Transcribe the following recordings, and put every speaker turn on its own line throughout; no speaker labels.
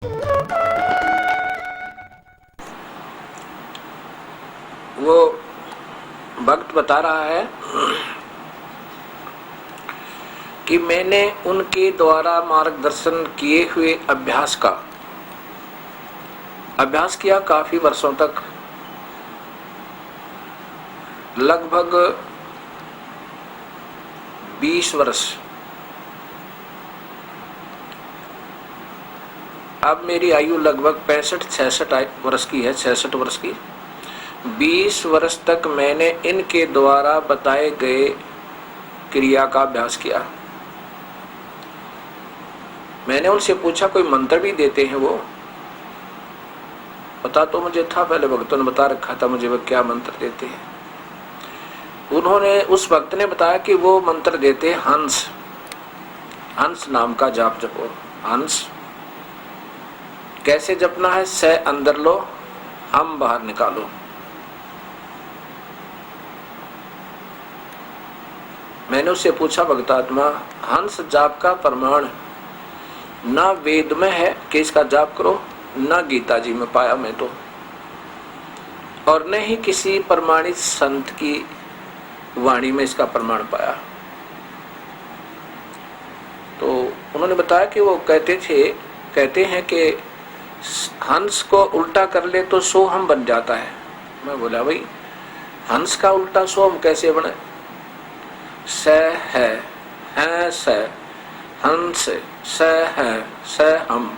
वो भक्त बता रहा है कि मैंने उनके द्वारा मार्गदर्शन किए हुए अभ्यास किया काफी वर्षों तक, लगभग 20 वर्ष। अब मेरी आयु लगभग 65-66 वर्ष की है, 66 वर्ष की। 20 वर्ष तक मैंने इनके द्वारा बताए गए क्रिया का अभ्यास किया। मैंने उनसे पूछा कोई मंत्र भी देते हैं वो? पता तो मुझे था, पहले भक्तों ने बता रखा था मुझे वो क्या मंत्र देते हैं। उस भक्त ने बताया कि वो मंत्र देते हंस नाम का जाप जपो। हंस कैसे जपना है? स अंदर लो, हम बाहर निकालो। मैंने उससे पूछा भक्तात्मा, हंस जाप का प्रमाण ना वेद में है कि इसका जाप करो, ना गीता जी में पाया मैं तो, और न ही किसी प्रमाणित संत की वाणी में इसका प्रमाण पाया। तो उन्होंने बताया कि वो कहते हैं कि हंस को उल्टा कर ले तो सोहम बन जाता है। मैं बोला भाई हंस का उल्टा सोहम कैसे बने? स है स, हंस स है स हम,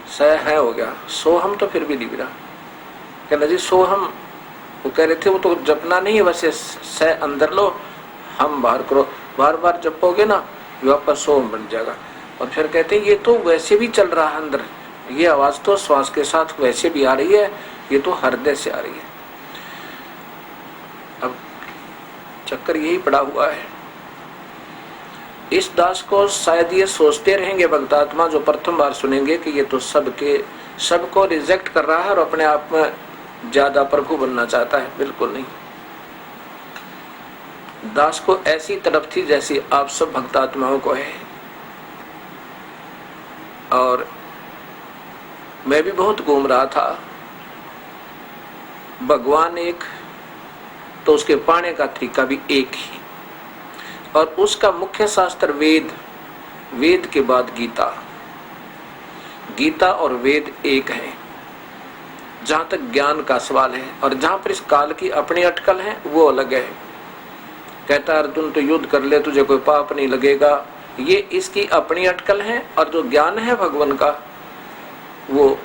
स है हो गया, सोहम तो फिर भी नहीं मिला। कहना जी सोहम, वो कह रहे थे वो तो जपना नहीं है, वैसे स अंदर लो, हम बाहर करो। बार बार जपोगे ना वापस सोहम बन जाएगा। और फिर कहते हैं ये तो वैसे भी चल रहा है अंदर, ये आवाज तो श्वास के साथ वैसे भी आ रही है, ये तो हृदय से आ रही है। अब चक्कर यही पड़ा हुआ है। इस दास को शायद ये सोचते रहेंगे भक्तात्मा जो प्रथम बार सुनेंगे कि ये तो सबको रिजेक्ट कर रहा है और अपने आप में ज्यादा प्रभु बनना चाहता है। बिल्कुल नहीं। दास को ऐसी तरफ थी जैसी आप सब भक्तात्माओं को है। और मैं भी बहुत घूम रहा था। भगवान एक तो उसके पाने का तरीका भी एक ही, और उसका मुख्य शास्त्र वेद के बाद गीता और वेद एक है जहां तक ज्ञान का सवाल है। और जहां पर इस काल की अपनी अटकल है वो अलग है। कहता अर्जुन तो युद्ध कर ले, तुझे कोई पाप नहीं लगेगा, ये इसकी अपनी अटकल है। और जो ज्ञान है भगवान का वो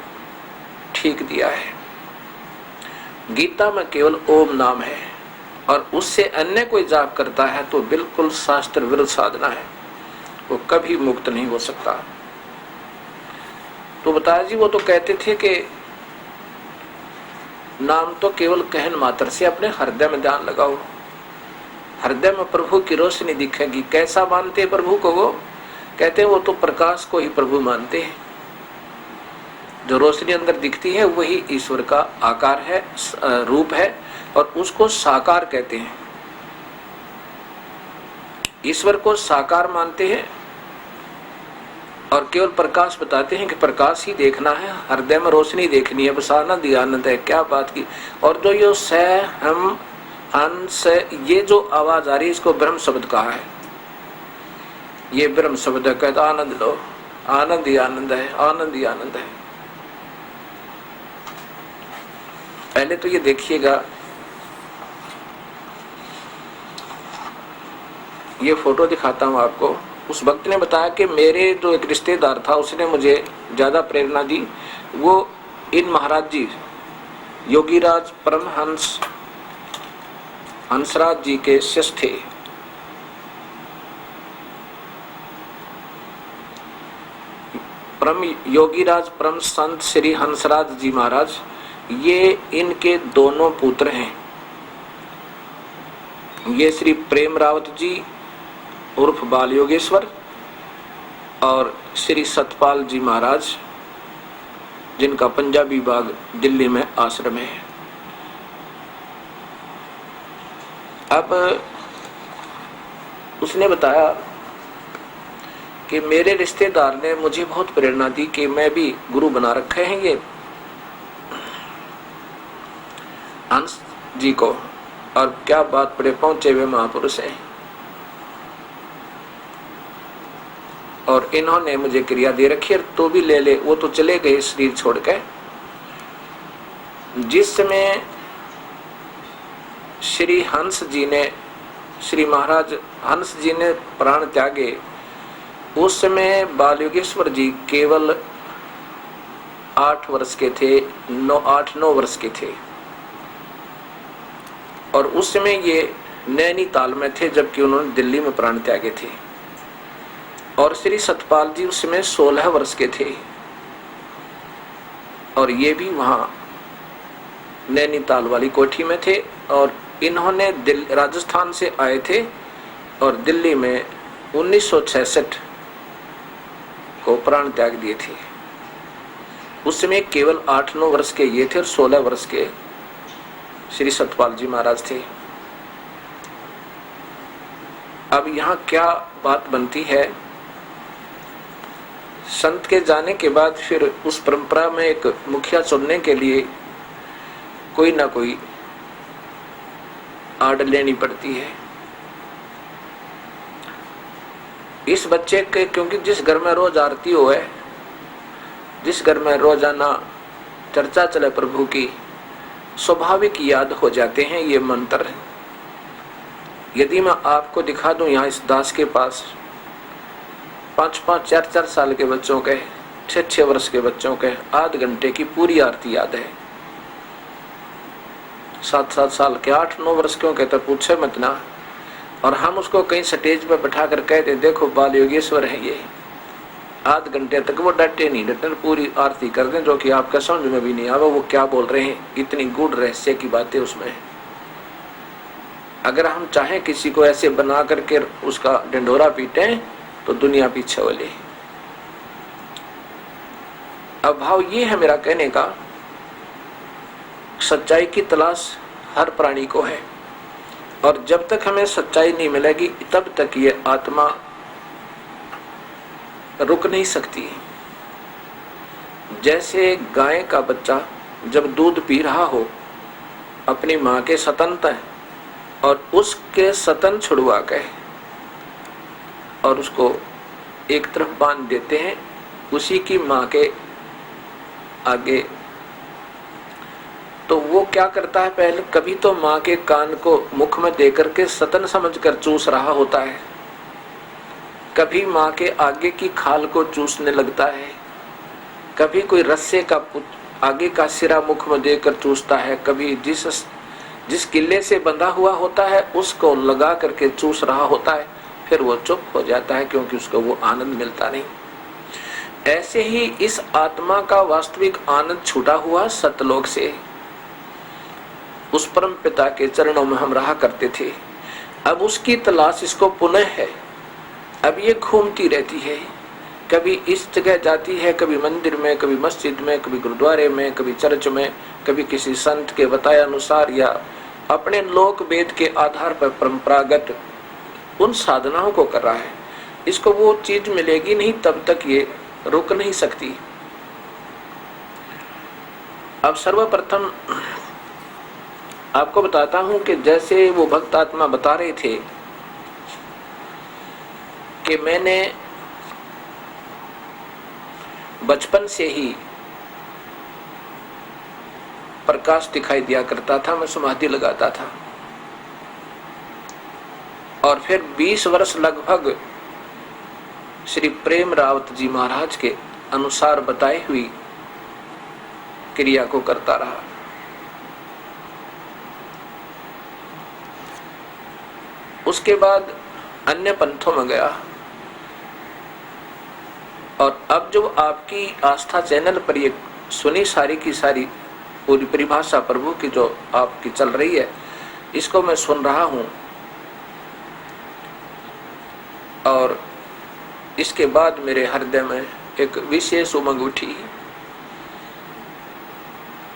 ठीक दिया है। गीता में केवल ओम नाम है, और उससे अन्य कोई जाप करता है तो बिल्कुल शास्त्र विरुद्ध साधना है, वो कभी मुक्त नहीं हो सकता। तो बताया जी वो तो कहते थे कि नाम तो केवल कहन मात्र से अपने हृदय में ध्यान लगाओ, हृदय में प्रभु की रोशनी दिखेगी। कैसा मानते हैं प्रभु को? वो कहते हैं वो तो प्रकाश को ही प्रभु मानते हैं। जो रोशनी अंदर दिखती है वही ईश्वर का आकार है, रूप है, और उसको साकार कहते हैं। ईश्वर को साकार मानते हैं और केवल प्रकाश बताते हैं कि प्रकाश ही देखना है, हृदय में रोशनी देखनी है, बस आनंद ही आनंद है। क्या बात की। और जो ये स हम हंस, ये जो आवाज आ रही है इसको ब्रह्म शब्द कहा है। ये ब्रह्म शब्द है। कहता आनंद लो, आनंद ही आनंद है, आनंद ही आनंद है। पहले तो ये देखिएगा, ये फोटो दिखाता हूँ आपको। उस भक्त ने बताया कि मेरे जो एक रिश्तेदार था उसने मुझे ज्यादा प्रेरणा दी। वो इन महाराज जी योगीराज परमहंस हंसराज जी के शिष्य थे। परम योगीराज परम संत श्री हंसराज जी महाराज, ये इनके दोनों पुत्र हैं। ये श्री प्रेम रावत जी उर्फ बाल योगेश्वर और श्री सतपाल जी महाराज, जिनका पंजाबी बाग दिल्ली में आश्रम है। अब उसने बताया कि मेरे रिश्तेदार ने मुझे बहुत प्रेरणा दी कि मैं भी गुरु बना रखे हैं ये हंस जी को, और क्या बात बड़े पहुंचे हुए महापुरुष हैं। और इन्होंने मुझे क्रिया दे रखी है, तो भी ले ले। वो तो चले गए शरीर छोड़ के। जिस समय श्री हंस जी ने, श्री महाराज हंस जी ने प्राण त्यागे, उस समय बाल योगेश्वर जी केवल 8 वर्ष के थे, 8-9 वर्ष के थे। और उस समय ये नैनीताल में थे, जबकि उन्होंने दिल्ली में प्राण त्यागे थे। और श्री सतपाल जी उस समय 16 वर्ष के थे, और ये भी वहां नैनीताल वाली कोठी में थे। और इन्होंने राजस्थान से आए थे और दिल्ली में 1966 को प्राण त्याग दिए थे। उस समय केवल 8-9 वर्ष के ये थे और 16 वर्ष के श्री सतपाल जी महाराज थे। अब यहाँ क्या बात बनती है, संत के जाने के बाद फिर उस परंपरा में एक मुखिया चुनने के लिए कोई ना कोई आड़ लेनी पड़ती है। इस बच्चे के, क्योंकि जिस घर में रोज आरती हो है, जिस घर में रोजाना चर्चा चले प्रभु की, स्वाभाविक याद हो जाते हैं ये मंत्र। यदि मैं आपको दिखा दूं यहाँ इस दास के पास 5-5, 4-4 साल के बच्चों के, 6-6 वर्ष के बच्चों के आध घंटे की पूरी आरती याद है। 7-7 साल के, 8-9 वर्ष क्यों कहते पूछे मत ना। और हम उसको कहीं स्टेज पे बैठा कर कहते देखो बाल योगेश्वर है ये, आध घंटे तक वो डटे नहीं डटे पूरी आरती कर दें, जो कि आपका समझ में भी नहीं आवे वो क्या बोल रहे हैं। इतनी गूढ़ रहस्य की बातें उसमें। अगर हम चाहें किसी को ऐसे बना करके उसका ढिंढोरा पीटे तो दुनिया पीछे हो ले। अब भाव ये है मेरा कहने का, सच्चाई की तलाश हर प्राणी को है, और जब तक हमें सच्चाई नहीं मिलेगी तब तक ये आत्मा रुक नहीं सकती। जैसे गाय का बच्चा जब दूध पी रहा हो अपनी माँ के स्तन है, और उसके स्तन छुड़वा के और उसको एक तरफ बांध देते हैं उसी की माँ के आगे, तो वो क्या करता है, पहले कभी तो माँ के कान को मुख में देकर के स्तन समझकर चूस रहा होता है, कभी माँ के आगे की खाल को चूसने लगता है, कभी कोई रस्से का आगे का सिरा मुख में देकर चूसता है, कभी जिस किले से बंधा हुआ होता है उसको लगा करके चूस रहा होता है। फिर वो चुप हो जाता है क्योंकि उसको वो आनंद मिलता नहीं। ऐसे ही इस आत्मा का वास्तविक आनंद छूटा हुआ सतलोक से उस परम पिता के चरणों में हम रहा करते थे। अब उसकी तलाश इसको पुनः है। अब ये घूमती रहती है, कभी इस जगह जाती है, कभी मंदिर में, कभी मस्जिद में, कभी गुरुद्वारे में, कभी चर्च में, कभी किसी संत के बताए अनुसार या अपने लोक वेद के आधार पर परंपरागत उन साधनाओं को कर रहा है। इसको वो चीज मिलेगी नहीं तब तक ये रुक नहीं सकती। अब सर्वप्रथम आपको बताता हूं कि जैसे वो भक्त आत्मा बता रहे थे कि मैंने बचपन से ही प्रकाश दिखाई दिया करता था, मैं समाधि लगाता था, और फिर 20 वर्ष लगभग श्री प्रेम रावत जी महाराज के अनुसार बताई हुई क्रिया को करता रहा। उसके बाद अन्य पंथों में गया, और अब जो आपकी आस्था चैनल पर ये सुनी सारी की सारी पूरी परिभाषा प्रभु की जो आपकी चल रही है, इसको मैं सुन रहा हूं, और इसके बाद मेरे हृदय में एक विशेष उमंग उठी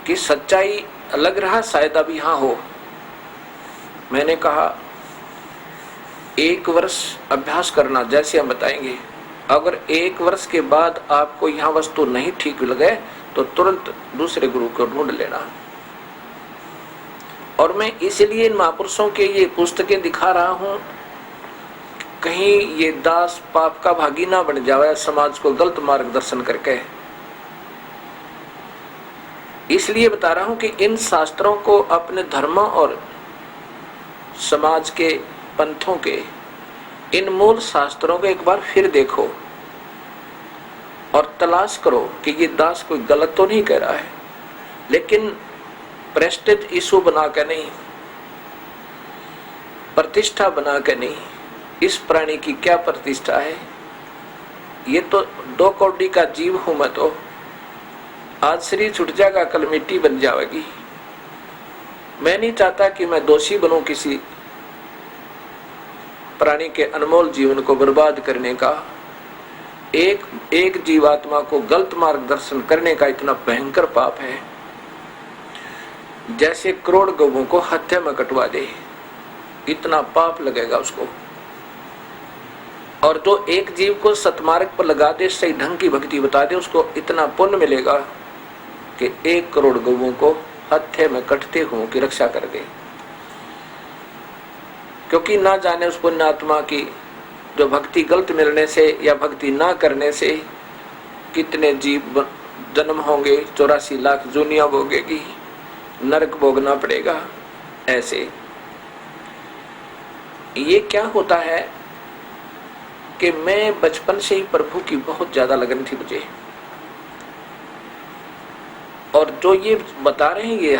कि सच्चाई लग रहा शायद अब यहाँ हो। मैंने कहा 1 वर्ष अभ्यास करना, जैसे हम बताएंगे अगर 1 वर्ष के बाद आपको यहाँ वस्तु नहीं ठीक लगे तो तुरंत दूसरे गुरु को ढूंढ लेना। और मैं इसलिए इन महापुरुषों के ये पुस्तकें दिखा रहा हूं, कहीं ये दास पाप का भागी ना बन जाए समाज को गलत मार्गदर्शन करके। इसलिए बता रहा हूं कि इन शास्त्रों को अपने धर्मों और समाज के पंथों के इन मूल शास्त्रों को एक बार फिर देखो और तलाश करो कि ये दास कोई गलत तो नहीं कह रहा है, लेकिन प्रेस्टीज इशू बना के नहीं, प्रतिष्ठा बना के नहीं। इस प्राणी की क्या प्रतिष्ठा है? ये तो 2 कौड़ी का जीव हूं मैं, तो आज शरीर छूट जाएगा, कल मिट्टी बन जाएगी। मैं नहीं चाहता कि मैं दोषी बनूं किसी प्राणी के अनमोल जीवन को बर्बाद करने का। एक जीवात्मा को गलत मार्गदर्शन करने का इतना भयंकर पाप है, जैसे करोड़ गौओं को हत्या में कटवा दे, इतना पाप लगेगा उसको। और जो एक जीव को सतमार्ग पर लगा दे, सही ढंग की भक्ति बता दे, उसको इतना पुण्य मिलेगा कि 1 करोड़ गौओं को हत्या में कटते हुओं की रक्षा कर दे। क्योंकि ना जाने उस पुण्य आत्मा की जो भक्ति गलत मिलने से या भक्ति ना करने से कितने जीव जन्म होंगे, 84 लाख दुनिया भोगेगी, नरक भोगना पड़ेगा। ऐसे ये क्या होता है कि मैं बचपन से ही प्रभु की बहुत ज्यादा लगन थी मुझे, और जो ये बता रहे हैं ये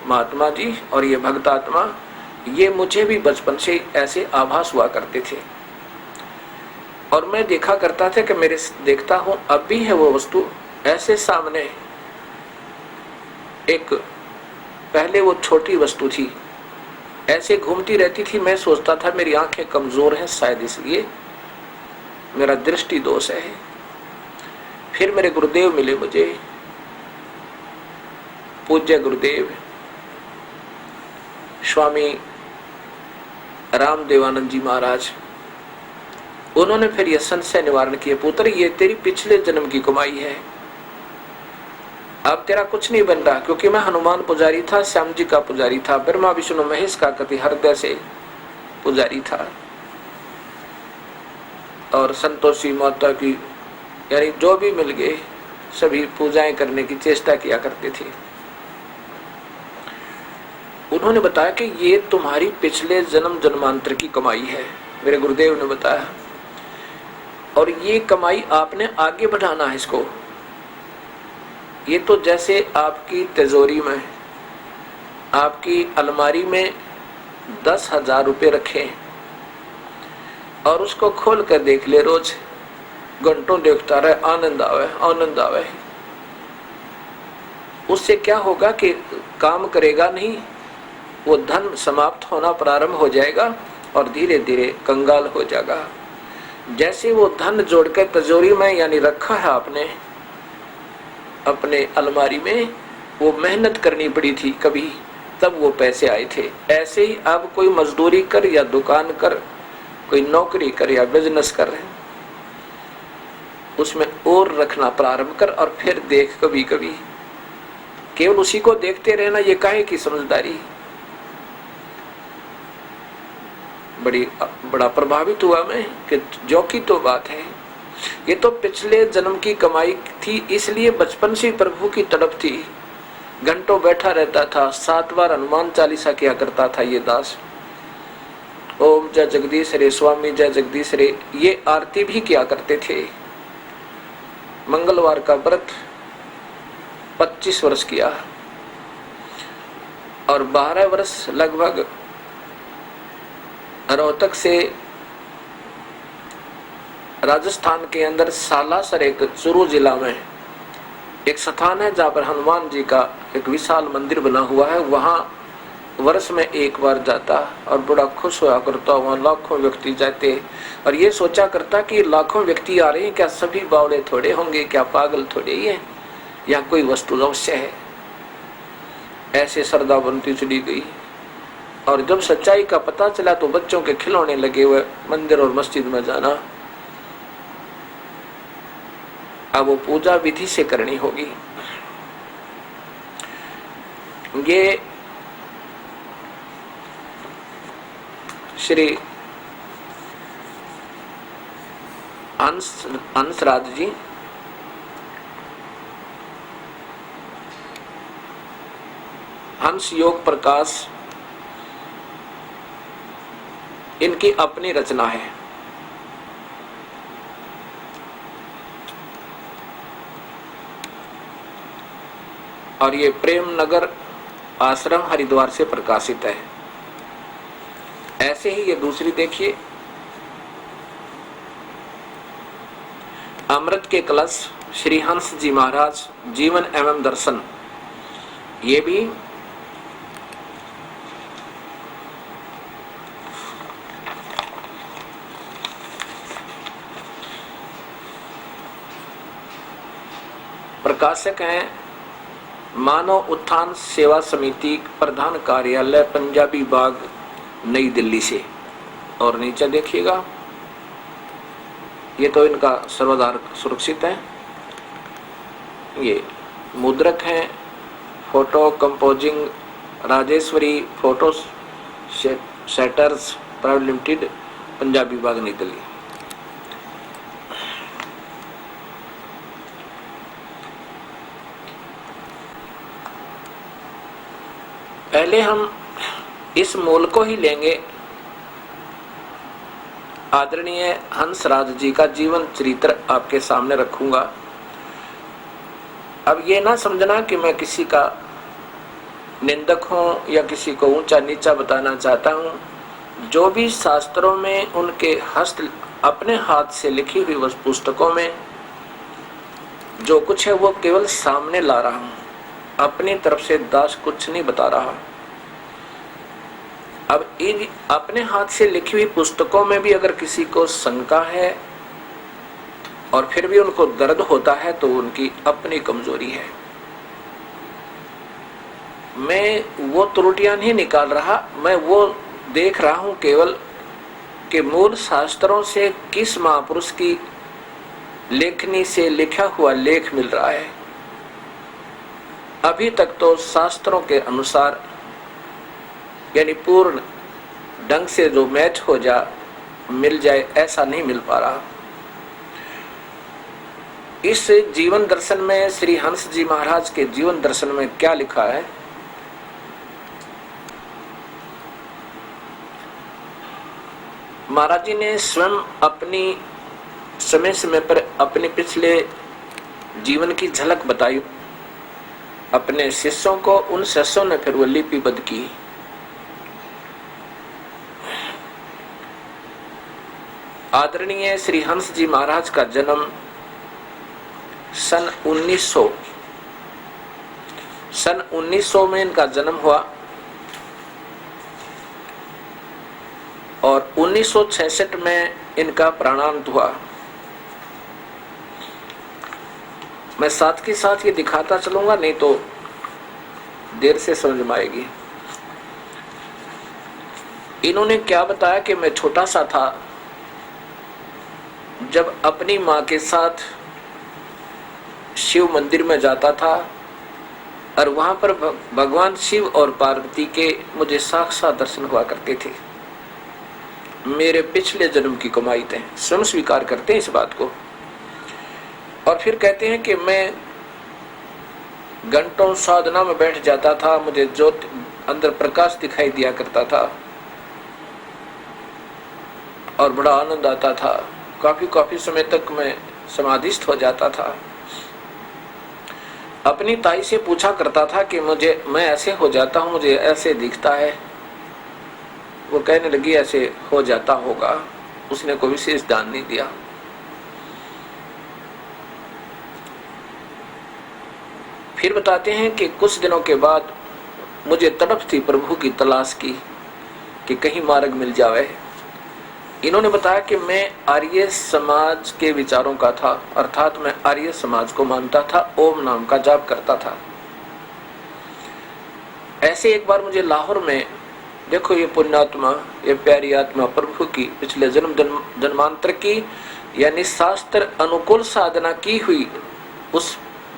महात्मा जी और ये भक्त आत्मा, ये मुझे भी बचपन से ऐसे आभास हुआ करते थे। और मैं देखा करता था कि मेरे देखता हूं अब भी है वो वस्तु ऐसे सामने। एक पहले वो छोटी वस्तु थी, ऐसे घूमती रहती थी। मैं सोचता था मेरी आंखें कमजोर हैं, शायद इसलिए मेरा दृष्टि दोष है। फिर मेरे गुरुदेव मिले मुझे, पूज्य गुरुदेव स्वामी रामदेवानंद जी महाराज। उन्होंने फिर यह संशय निवारण किया, पुत्र ये तेरी पिछले जन्म की कमाई है, अब तेरा कुछ नहीं बन रहा। क्योंकि मैं हनुमान पुजारी था, श्याम जी का पुजारी था, ब्रह्मा विष्णु महेश का कति हृदय से पुजारी था, और संतोषी माता की यानी जो भी मिल गए सभी पूजाएं करने की चेष्टा किया करते थे। उन्होंने बताया कि ये तुम्हारी पिछले जन्म जन्मांतर की कमाई है, मेरे गुरुदेव ने बताया, और ये कमाई आपने आगे बढ़ाना है इसको। ये तो जैसे आपकी तिजोरी में, आपकी अलमारी में 10,000 रुपये रखे और उसको खोल कर देख ले, रोज घंटों देखता रहे, आनंद आवे आनंद आवे। उससे क्या होगा कि काम करेगा नहीं, वो धन समाप्त होना प्रारंभ हो जाएगा और धीरे धीरे कंगाल हो जाएगा। जैसे वो धन जोड़कर तिजोरी में यानी रखा है आपने अपने अलमारी में, वो मेहनत करनी पड़ी थी कभी, तब वो पैसे आए थे। ऐसे ही अब कोई मजदूरी कर या दुकान कर, कोई नौकरी कर या बिजनेस कर, उसमें और रखना प्रारंभ कर और फिर देख कभी कभी। केवल उसी को देखते रहना ये काहे की समझदारी। बड़ा प्रभावित हुआ मैं कि जो की तो बात है, ये तो पिछले जन्म की कमाई थी। इसलिए बचपन से प्रभु की तड़प थी, घंटों बैठा रहता था, 7 बार हनुमान चालीसा किया करता था ये दास। ओम जय जगदीश रे, स्वामी जय जगदीश रे, ये आरती भी किया करते थे। मंगलवार का व्रत 25 वर्ष किया और 12 वर्ष लगभग रोहतक से राजस्थान के अंदर सालासर, एक चूरू जिला में एक स्थान है जहाँ पर हनुमान जी का एक विशाल मंदिर बना हुआ है। वहाँ वर्ष में 1 बार जाता और बड़ा खुश हुआ करता। वहाँ लाखों व्यक्ति जाते और ये सोचा करता कि लाखों व्यक्ति आ रहे हैं, क्या सभी बावड़े थोड़े होंगे, क्या पागल थोड़े ही है, या कोई वस्तु अवश्य है। ऐसे श्रद्धा बनती चली गई और जब सच्चाई का पता चला तो बच्चों के खिलौने लगे हुए मंदिर और मस्जिद में जाना, अब वो पूजा विधि से करनी होगी। ये श्री हंसराज जी हंस योग प्रकाश इनकी अपनी रचना है। और ये प्रेम नगर आश्रम हरिद्वार से प्रकाशित है। ऐसे ही ये दूसरी देखिए, अमृत के कलश श्री हंस जी महाराज जीवन एवं दर्शन, ये भी प्रकाशक हैं मानव उत्थान सेवा समिति, प्रधान कार्यालय पंजाबी बाग, नई दिल्ली से। और नीचे देखिएगा, ये तो इनका सर्वाधार सुरक्षित है। ये मुद्रक हैं, photo composing Rajeshwari photo setters private limited, Punjabi Bagh, Nai Delhi. पहले हम इस मूल को ही लेंगे। आदरणीय हंसराज जी का जीवन चरित्र आपके सामने रखूंगा। अब ये ना समझना कि मैं किसी का निंदक हूं या किसी को ऊंचा नीचा बताना चाहता हूं। जो भी शास्त्रों में उनके हस्त अपने हाथ से लिखी हुई उस पुस्तकों में जो कुछ है वो केवल सामने ला रहा हूं, अपनी तरफ से दास कुछ नहीं बता रहा। अब इन अपने हाथ से लिखी हुई पुस्तकों में भी अगर किसी को शंका है और फिर भी उनको दर्द होता है तो उनकी अपनी कमजोरी है। मैं वो त्रुटियां नहीं निकाल रहा, मैं वो देख रहा हूं केवल कि मूल शास्त्रों से किस महापुरुष की लेखनी से लिखा हुआ लेख मिल रहा है। अभी तक तो शास्त्रों के अनुसार यानी पूर्ण ढंग से जो मैच हो मिल जाए ऐसा नहीं मिल पा रहा। इस जीवन दर्शन में श्री हंस जी महाराज के जीवन दर्शन में क्या लिखा है, महाराज जी ने स्वयं अपनी समय समय पर अपने पिछले जीवन की झलक बताई अपने शिष्यों को। उन शिष्यों ने फिर वो लिपिबद्ध की। आदरणीय श्री हंस जी महाराज का जन्म सन 1900 में इनका जन्म हुआ और 1966 में इनका प्राणांत हुआ। मैं साथ के साथ ये दिखाता चलूंगा, नहीं तो देर से समझ में आएगी। इन्होंने क्या बताया कि मैं छोटा सा था जब अपनी माँ के साथ शिव मंदिर में जाता था और वहां पर भगवान शिव और पार्वती के मुझे साक्षात दर्शन हुआ करते थे। मेरे पिछले जन्म की कमाई थे, स्वयं स्वीकार करते हैं इस बात को। और फिर कहते हैं कि मैं घंटों साधना में बैठ जाता था, मुझे ज्योति अंदर प्रकाश दिखाई दिया करता था और बड़ा आनंद आता था। काफी समय तक मैं समाधिस्थ हो जाता था। अपनी ताई से पूछा करता था कि मैं ऐसे हो जाता हूं, मुझे ऐसे दिखता है। वो कहने लगी ऐसे हो जाता होगा। उसने कोई विशेष ध्यान नहीं दिया। फिर बताते हैं कि कुछ दिनों के बाद मुझे तड़प थी प्रभु की तलाश की कि कहीं मार्ग मिल जाए। इन्होंने बताया कि मैं आर्य समाज के विचारों का था, अर्थात मैं आर्य समाज को मानता था, ओम नाम का जाप करता था। ऐसे एक बार मुझे लाहौर में, देखो ये पुण्यात्मा, ये प्यारी आत्मा प्रभु की पिछले जन्मांतर की यानी शास्त्र अनुकूल साधना की हुई उस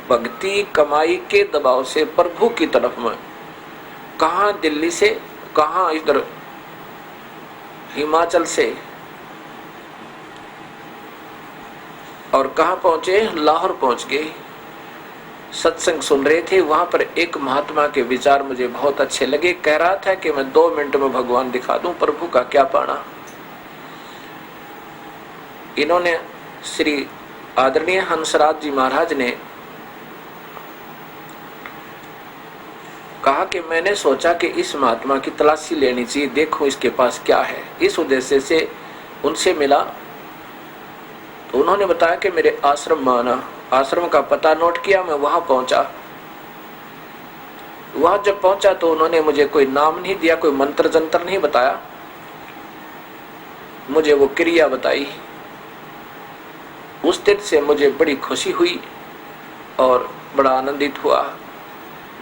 भक्ति कमाई के दबाव से प्रभु की तरफ में, कहाँ दिल्ली से, कहाँ इधर हिमाचल से, और कहाँ पहुंचे, लाहौर पहुंच गए। सत्संग सुन रहे थे, वहां पर एक महात्मा के विचार मुझे बहुत अच्छे लगे। कह रहा था कि मैं 2 मिनट में भगवान दिखा दूं, प्रभु का क्या पाना। इन्होंने श्री आदरणीय हंसराज जी महाराज ने कहा कि मैंने सोचा कि इस महात्मा की तलाशी लेनी चाहिए, देखो इसके पास क्या है। इस उद्देश्य से उनसे मिला तो उन्होंने बताया कि मेरे आश्रम में आना। आश्रम का पता नोट किया, मैं वहां पहुंचा। वहां जब पहुंचा तो उन्होंने मुझे कोई नाम नहीं दिया, कोई मंत्र जंतर नहीं बताया, मुझे वो क्रिया बताई। उस दिन से मुझे बड़ी खुशी हुई और बड़ा आनंदित हुआ।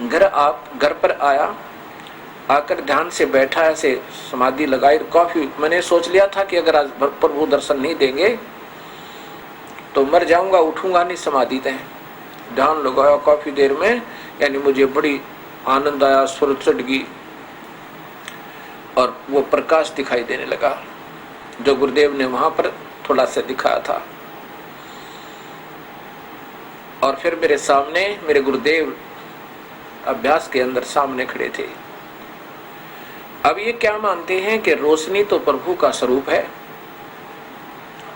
घर पर आया, आकर ध्यान से बैठा, ऐसे समाधि लगाई, कॉफी। मैंने सोच लिया था कि अगर आज प्रभु दर्शन नहीं देंगे तो मर जाऊंगा, उठूंगा नहीं समाधि तय। ध्यान लगाया काफी देर में, यानी मुझे बड़ी आनंद आया, सुर चढ़ गई और वो प्रकाश दिखाई देने लगा जो गुरुदेव ने वहां पर थोड़ा सा दिखाया था। और फिर मेरे सामने मेरे गुरुदेव अभ्यास के अंदर सामने खड़े थे। अब ये क्या मानते हैं कि रोशनी तो प्रभु का स्वरूप है,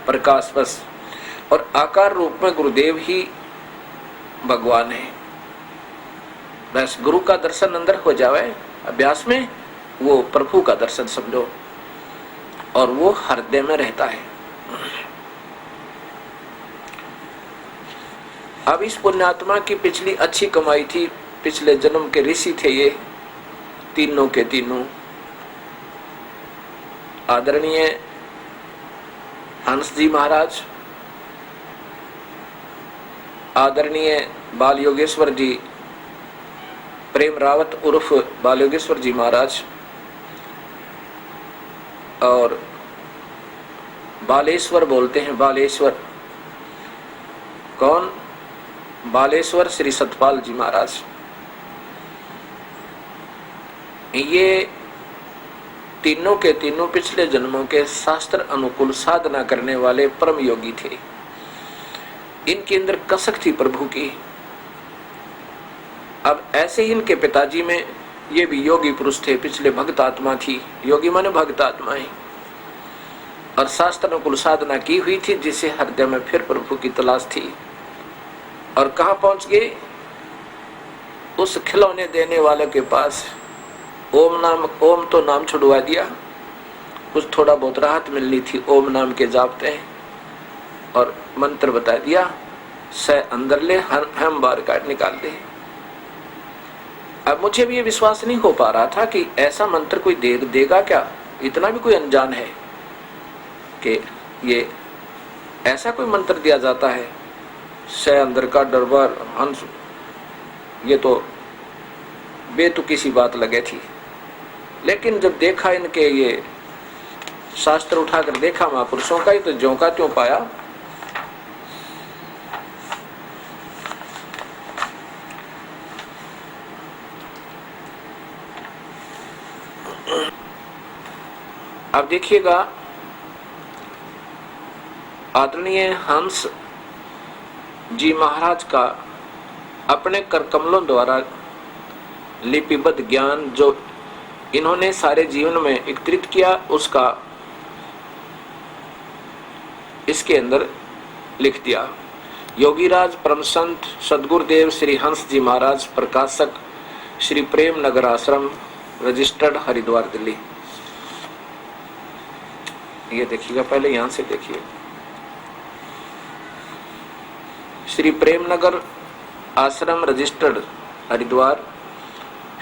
प्रकाश बस, और आकार रूप में गुरुदेव ही भगवान है। बस गुरु का दर्शन अंदर हो जावे अभ्यास में, वो प्रभु का दर्शन समझो, और वो हृदय में रहता है। अब इस पुण्यात्मा की पिछली अच्छी कमाई थी, पिछले जन्म के ऋषि थे ये तीनों के तीनों। आदरणीय हंस जी महाराज, आदरणीय बाल योगेश्वर जी, प्रेम रावत उर्फ बाल योगेश्वर जी महाराज, और बालेश्वर बोलते हैं, बालेश्वर कौन, बालेश्वर श्री सतपाल जी महाराज। ये तीनों के तीनों पिछले जन्मों के शास्त्र अनुकूल साधना करने वाले परम योगी थे। इनके अंदर कसक थी प्रभु की। अब ऐसे ही इनके पिताजी में ये भी योगी पुरुष थे, पिछले भक्त आत्मा थी। योगी माने भक्त आत्माएं, और शास्त्र अनुकूल साधना की हुई थी, जिसे हृदय में फिर प्रभु की तलाश थी। और कहाँ पहुंच गए, उस खिलौने देने वाले के पास। ओम तो नाम छुड़वा दिया, कुछ थोड़ा बहुत राहत मिलनी थी ओम नाम के जापते, और मंत्र बता दिया, से अंदर ले, हम बाहर काट निकाल दे। अब मुझे भी ये विश्वास नहीं हो पा रहा था कि ऐसा मंत्र कोई देगा क्या, इतना भी कोई अनजान है कि ये ऐसा कोई मंत्र दिया जाता है, से अंदर का दरबार हंस। ये तो बेतुकी सी बात लगे थी, लेकिन जब देखा इनके ये शास्त्र उठाकर देखा महापुरुषों का ही, तो ज्यों का त्यों पाया। अब देखिएगा, आदरणीय हंस जी महाराज का अपने कर कमलों द्वारा लिपिबद्ध ज्ञान जो इन्होंने सारे जीवन में एकत्रित किया, उसका इसके अंदर लिख दिया। योगीराज परम संत सदगुरुदेव श्री हंस जी महाराज, प्रकाशक श्री प्रेम नगर आश्रम, रजिस्टर्ड हरिद्वार दिल्ली। ये देखिएगा, पहले यहां से देखिए, श्री प्रेम नगर आश्रम, रजिस्टर्ड हरिद्वार,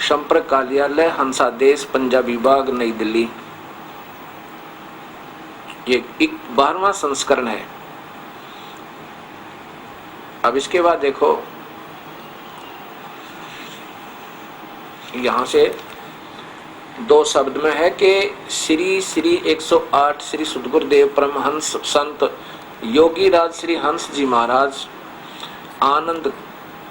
संपर्क कार्यालय हंसादेश, पंजाब विभाग, नई दिल्ली। ये 12वां संस्करण है। अब इसके बाद देखो, यहां से 2 शब्द में है कि श्री 108 श्री सद्गुरुदेव परमहंस संत योगी राज श्री हंस जी महाराज आनंद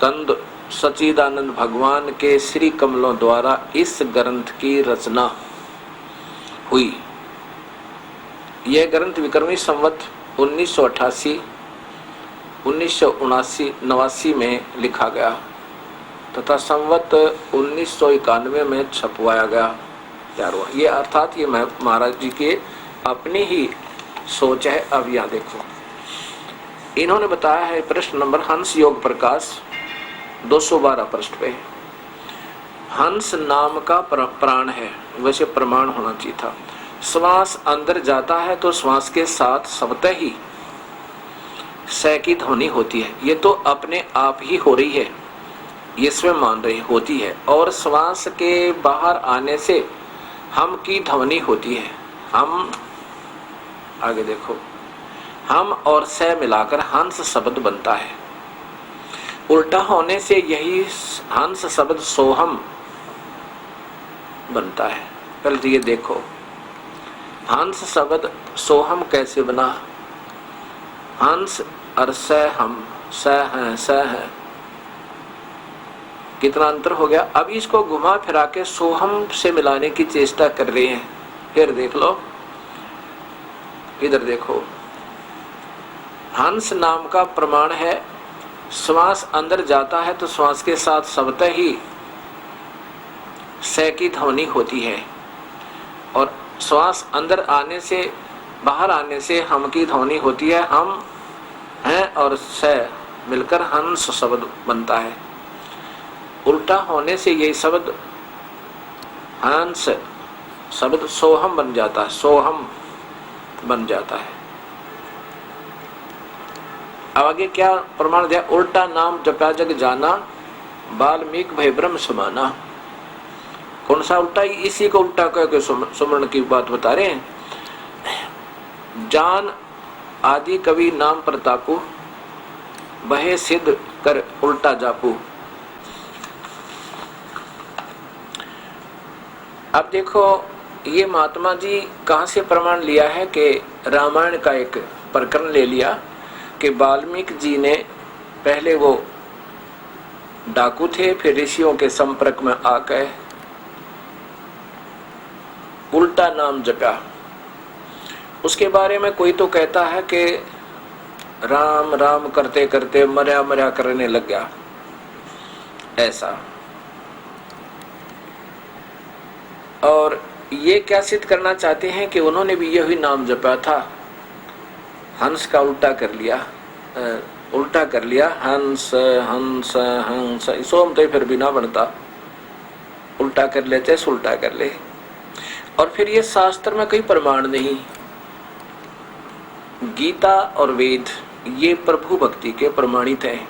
कंद सच्चिदानंद भगवान के श्री कमलों द्वारा इस ग्रंथ की रचना हुई। यह ग्रंथ विक्रमी संवत 1988 1979 में लिखा गया तथा संवत 1991 में छपवाया गया, तैयार हुआ। ये अर्थात ये महाराज जी के अपनी ही सोच है। अब यहाँ देखो, इन्होंने बताया है प्रश्न नंबर हंस योग प्रकाश 212 पृष्ठ पे, हंस नाम का प्राण है, वैसे प्रमाण होना चाहिए था। श्वास अंदर जाता है तो श्वास के साथ स्वतः ही स की ध्वनि होती है। ये तो अपने आप ही हो रही है, ये स्वयं मान रही होती है। और श्वास के बाहर आने से हम की ध्वनि होती है। हम आगे देखो, हम और स मिलाकर हंस शब्द बनता है। उल्टा होने से यही हंस शब्द सोहम बनता है। पहले तो ये देखो, हंस शब्द सोहम कैसे बना। हंस और स हम, स है, कितना अंतर हो गया। अब इसको घुमा फिरा के सोहम से मिलाने की चेष्टा कर रहे हैं। फिर देख लो, इधर देखो, हंस नाम का प्रमाण है। श्वास अंदर जाता है तो श्वास के साथ स्वतः ही स की ध्वनि होती है, और श्वास अंदर आने से बाहर आने से हम की ध्वनि होती है। हम हैं और स मिलकर हंस शब्द बनता है। उल्टा होने से यही शब्द हंस शब्द सोहम बन जाता है, सोहम बन जाता है। अब आगे क्या प्रमाण दिया, उल्टा नाम जपा जग जाना, वाल्मीकि भय ब्रह्म समाना। कौन सा उल्टा, इसी को उल्टा कह के सुमरण की बात बता रहे हैं। जान आदि कवि नाम प्रतापु, बहे सिद्ध कर उल्टा जापू। अब देखो, ये महात्मा जी कहाँ से प्रमाण लिया है कि रामायण का एक प्रकरण ले लिया कि वाल्मीकि जी ने पहले वो डाकू थे, फिर ऋषियों के संपर्क में आकर उल्टा नाम जपा। उसके बारे में कोई तो कहता है कि राम राम करते करते मर्या मर्या करने लग गया, ऐसा। और ये क्या सिद्ध करना चाहते हैं कि उन्होंने भी यही नाम जपा था, हंस का उल्टा कर लिया, हंस हंस हंस। सोम तो फिर भी ना बनता, उल्टा कर लेते, उल्टा कर ले। और फिर ये शास्त्र में कोई प्रमाण नहीं। गीता और वेद ये प्रभु भक्ति के प्रमाणित हैं।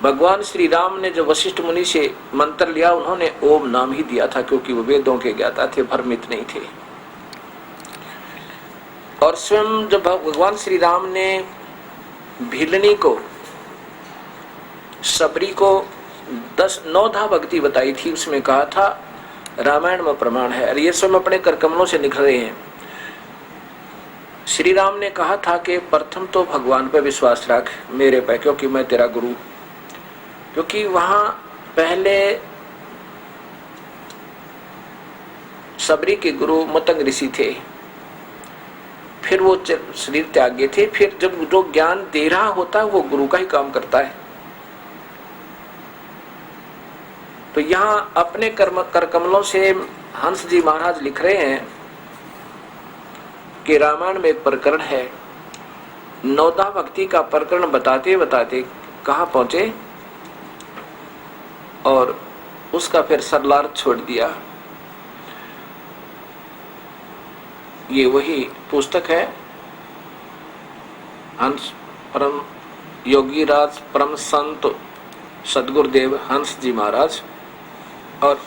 भगवान श्री राम ने जब वशिष्ठ मुनि से मंत्र लिया, उन्होंने ओम नाम ही दिया था, क्योंकि वो वेदों के ज्ञाता थे, भ्रमित नहीं थे। और स्वयं जब भगवान श्री राम ने भिलनी को, सबरी को 9 भक्ति बताई थी, उसमें कहा था रामायण में प्रमाण है। और ये स्वयं अपने करकमलों से निकल रहे हैं। श्री राम ने कहा था कि प्रथम तो भगवान पर विश्वास रख, मेरे पे, क्योंकि मैं तेरा गुरु। क्योंकि वहां पहले सबरी के गुरु मतंग ऋषि थे, फिर वो शरीर त्यागे थे। फिर जब जो ज्ञान दे रहा होता है वो गुरु का ही काम करता है। तो यहाँ अपने करकमलों से हंस जी महाराज लिख रहे हैं कि रामायण में एक प्रकरण है। 9 भक्ति का प्रकरण बताते बताते कहाँ पहुंचे और उसका फिर सरलार्थ छोड़ दिया। ये वही पुस्तक है, हंस परम योगी राज परम संत सदगुरुदेव हंस जी महाराज। और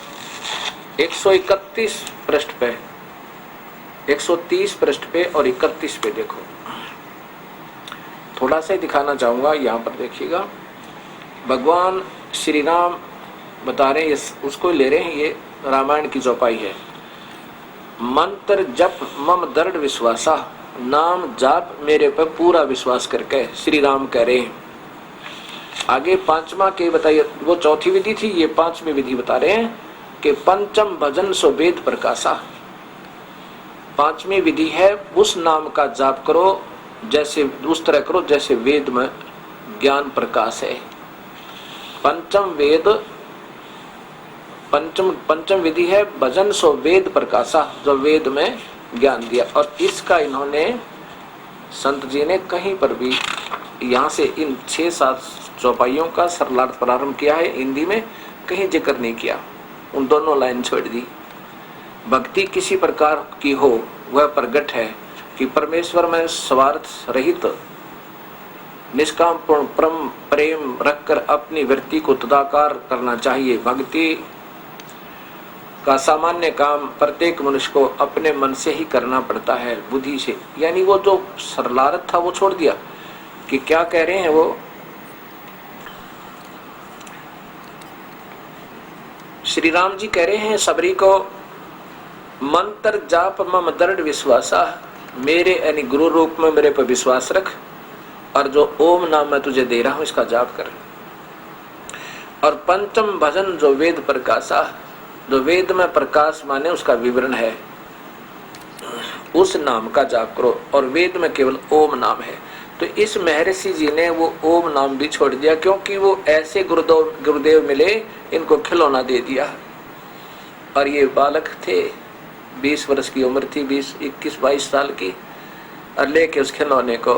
131 पृष्ठ पे, 130 पृष्ठ पे और 31 पे देखो, थोड़ा सा ही दिखाना चाहूंगा। यहाँ पर देखिएगा, भगवान श्री राम बता रहे हैं, उसको ले रहे हैं, ये रामायण की चौपाई है। मंत्र जप मम दृढ़ विश्वासा, नाम जाप मेरे पर पूरा विश्वास करके, श्री राम कह रहे हैं। आगे पांचवा के बताइए, वो चौथी विधि थी, ये पांचवी विधि बता रहे हैं कि पंचम भजन सो वेद प्रकाशा। पांचवी विधि है उस नाम का जाप करो जैसे, उस तरह करो जैसे वेद में ज्ञान प्रकाश है। पंचम विधि है भजन सो वेद प्रकाशा, जो वेद में ज्ञान दिया। और इसका इन्होंने संत जी ने कहीं पर भी यहाँ से इन 6-7 चौपाइयों का सरलार्थ प्रारंभ किया है, हिंदी में कहीं जिक्र नहीं किया, उन दोनों लाइन छोड़ दी। भक्ति किसी प्रकार की हो वह प्रगट है कि परमेश्वर में स्वार्थ रहित निष्काम पूर्ण प्रेम रखकर अपनी वृत्ति को तदाकार करना चाहिए। भक्ति का सामान्य काम प्रत्येक मनुष्य को अपने मन से ही करना पड़ता है, बुद्धि से। यानी वो जो सरलार्थ था वो छोड़ दिया। कि क्या कह रहे हैं वो, श्री राम जी कह रहे हैं सबरी को, मंत्र जाप मम दृढ़ विश्वासा, मेरे यानी गुरु रूप में मेरे पर विश्वास रख, और जो ओम नाम मैं तुझे दे रहा हूं इसका जाप कर। और पंचम भजन जो वेद प्रकाशा, जो वेद में प्रकाश माने उसका विवरण है, उस नाम का जाप करो। और वेद में केवल ओम नाम है। तो इस महर्षि जी ने वो ओम नाम भी छोड़ दिया, क्योंकि वो ऐसे गुरुदेव मिले, इनको खिलौना दे दिया। और ये बालक थे, 20 वर्ष की उम्र थी, 21-22 साल की, और लेके उस खिलौने को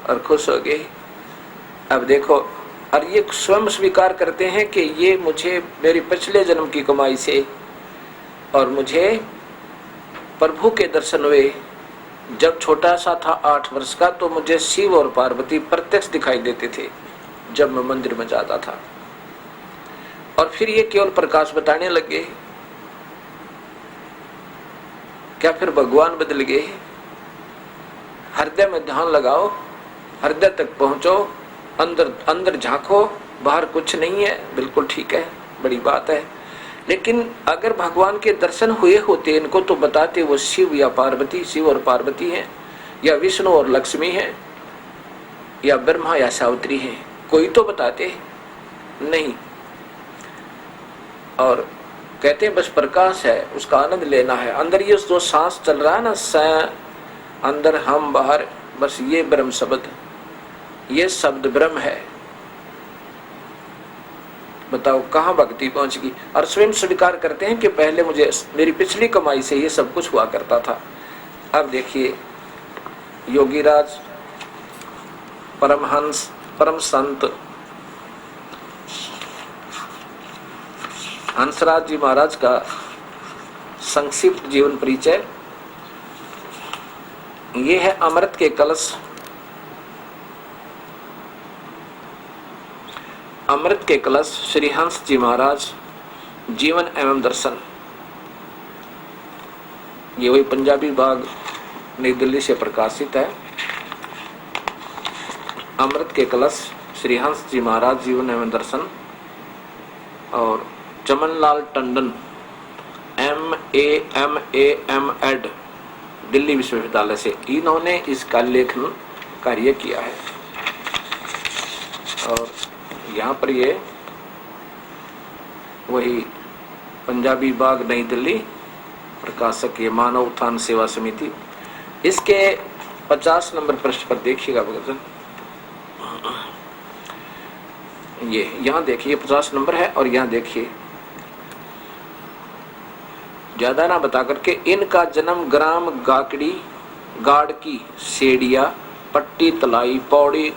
और खुश हो गए। अब देखो, और ये स्वयं स्वीकार करते हैं कि ये मुझे मेरी पिछले जन्म की कमाई से, और मुझे प्रभु के दर्शन हुए। जब छोटा सा था 8 वर्ष का, तो मुझे शिव और पार्वती प्रत्यक्ष दिखाई देते थे जब मैं मंदिर में जाता था। और फिर ये केवल प्रकाश बताने लगे। क्या फिर भगवान बदल गए? हृदय में ध्यान लगाओ, हृदय तक पहुंचो, अंदर झांको, बाहर कुछ नहीं है, बिल्कुल ठीक है, बड़ी बात है। लेकिन अगर भगवान के दर्शन हुए होते इनको, तो बताते वो शिव या पार्वती, शिव और पार्वती हैं, या विष्णु और लक्ष्मी हैं, या ब्रह्मा या सावित्री हैं, कोई तो बताते नहीं। और कहते हैं बस प्रकाश है, उसका आनंद लेना है। अंदर ये जो सांस चल रहा है ना, अंदर हम बाहर, बस ये ब्रह्म शब्द, ये शब्द ब्रह्म है। बताओ कहाँ भक्ति पहुंचगी? और स्वयं स्वीकार करते हैं कि पहले मुझे मेरी पिछली कमाई से ये सब कुछ हुआ करता था। अब देखिए, योगीराज परमहंस परम संत हंसराज जी महाराज का संक्षिप्त जीवन परिचय। ये है अमृत के कलश। अमृत के कलश श्री हंस जी महाराज जीवन एवं दर्शन। ये वही पंजाबी बाग नई दिल्ली से प्रकाशित है। अमृत के कलश श्री हंस जी महाराज जीवन एवं दर्शन। और चमनलाल टंडन MA दिल्ली विश्वविद्यालय से, इन्होंने इसका लेखन कार्य किया है। और यहाँ पर ये वही पंजाबी बाग नई दिल्ली प्रकाशक, ये मानव उत्थान सेवा समिति। इसके 50 नंबर पृष्ठ पर देखिएगा भगतजन, ये यहाँ देखिए 50 नंबर है। और यहाँ देखिए, ज्यादा ना बता करके, इनका जन्म ग्राम गाड़की सेडिया पट्टी तलाई पौड़ी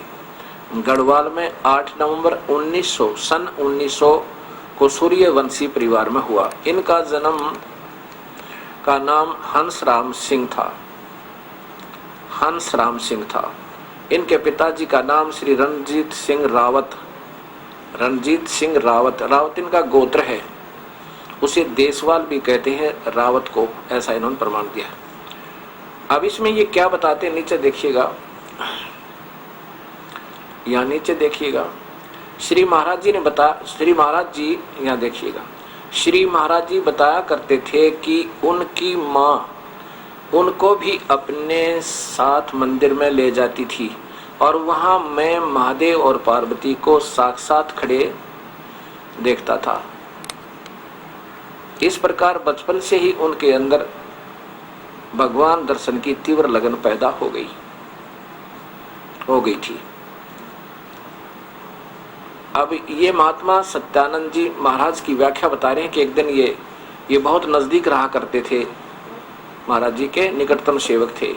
गढ़वाल में 8 नवंबर 1900 को सूर्यवंशी परिवार में हुआ। इनका जन्म का नाम हंसराम सिंह था। इनके पिताजी का नाम श्री रणजीत सिंह रावत इनका गोत्र है। उसे देशवाल भी कहते हैं रावत को, ऐसा इन्होंने प्रमाण दिया। अब इसमें ये क्या बताते हैं, नीचे देखिएगा, यहाँ नीचे देखिएगा, श्री महाराज जी यहाँ देखिएगा, श्री महाराज जी बताया करते थे कि उनकी माँ उनको भी अपने साथ मंदिर में ले जाती थी और वहां मैं महादेव और पार्वती को साक्षात खड़े देखता था। इस प्रकार बचपन से ही उनके अंदर भगवान दर्शन की तीव्र लगन पैदा हो गई थी। अब ये महात्मा सत्यानंद जी महाराज की व्याख्या बता रहे हैं कि एक दिन ये बहुत नजदीक रहा करते थे, महाराज जी के निकटतम सेवक थे।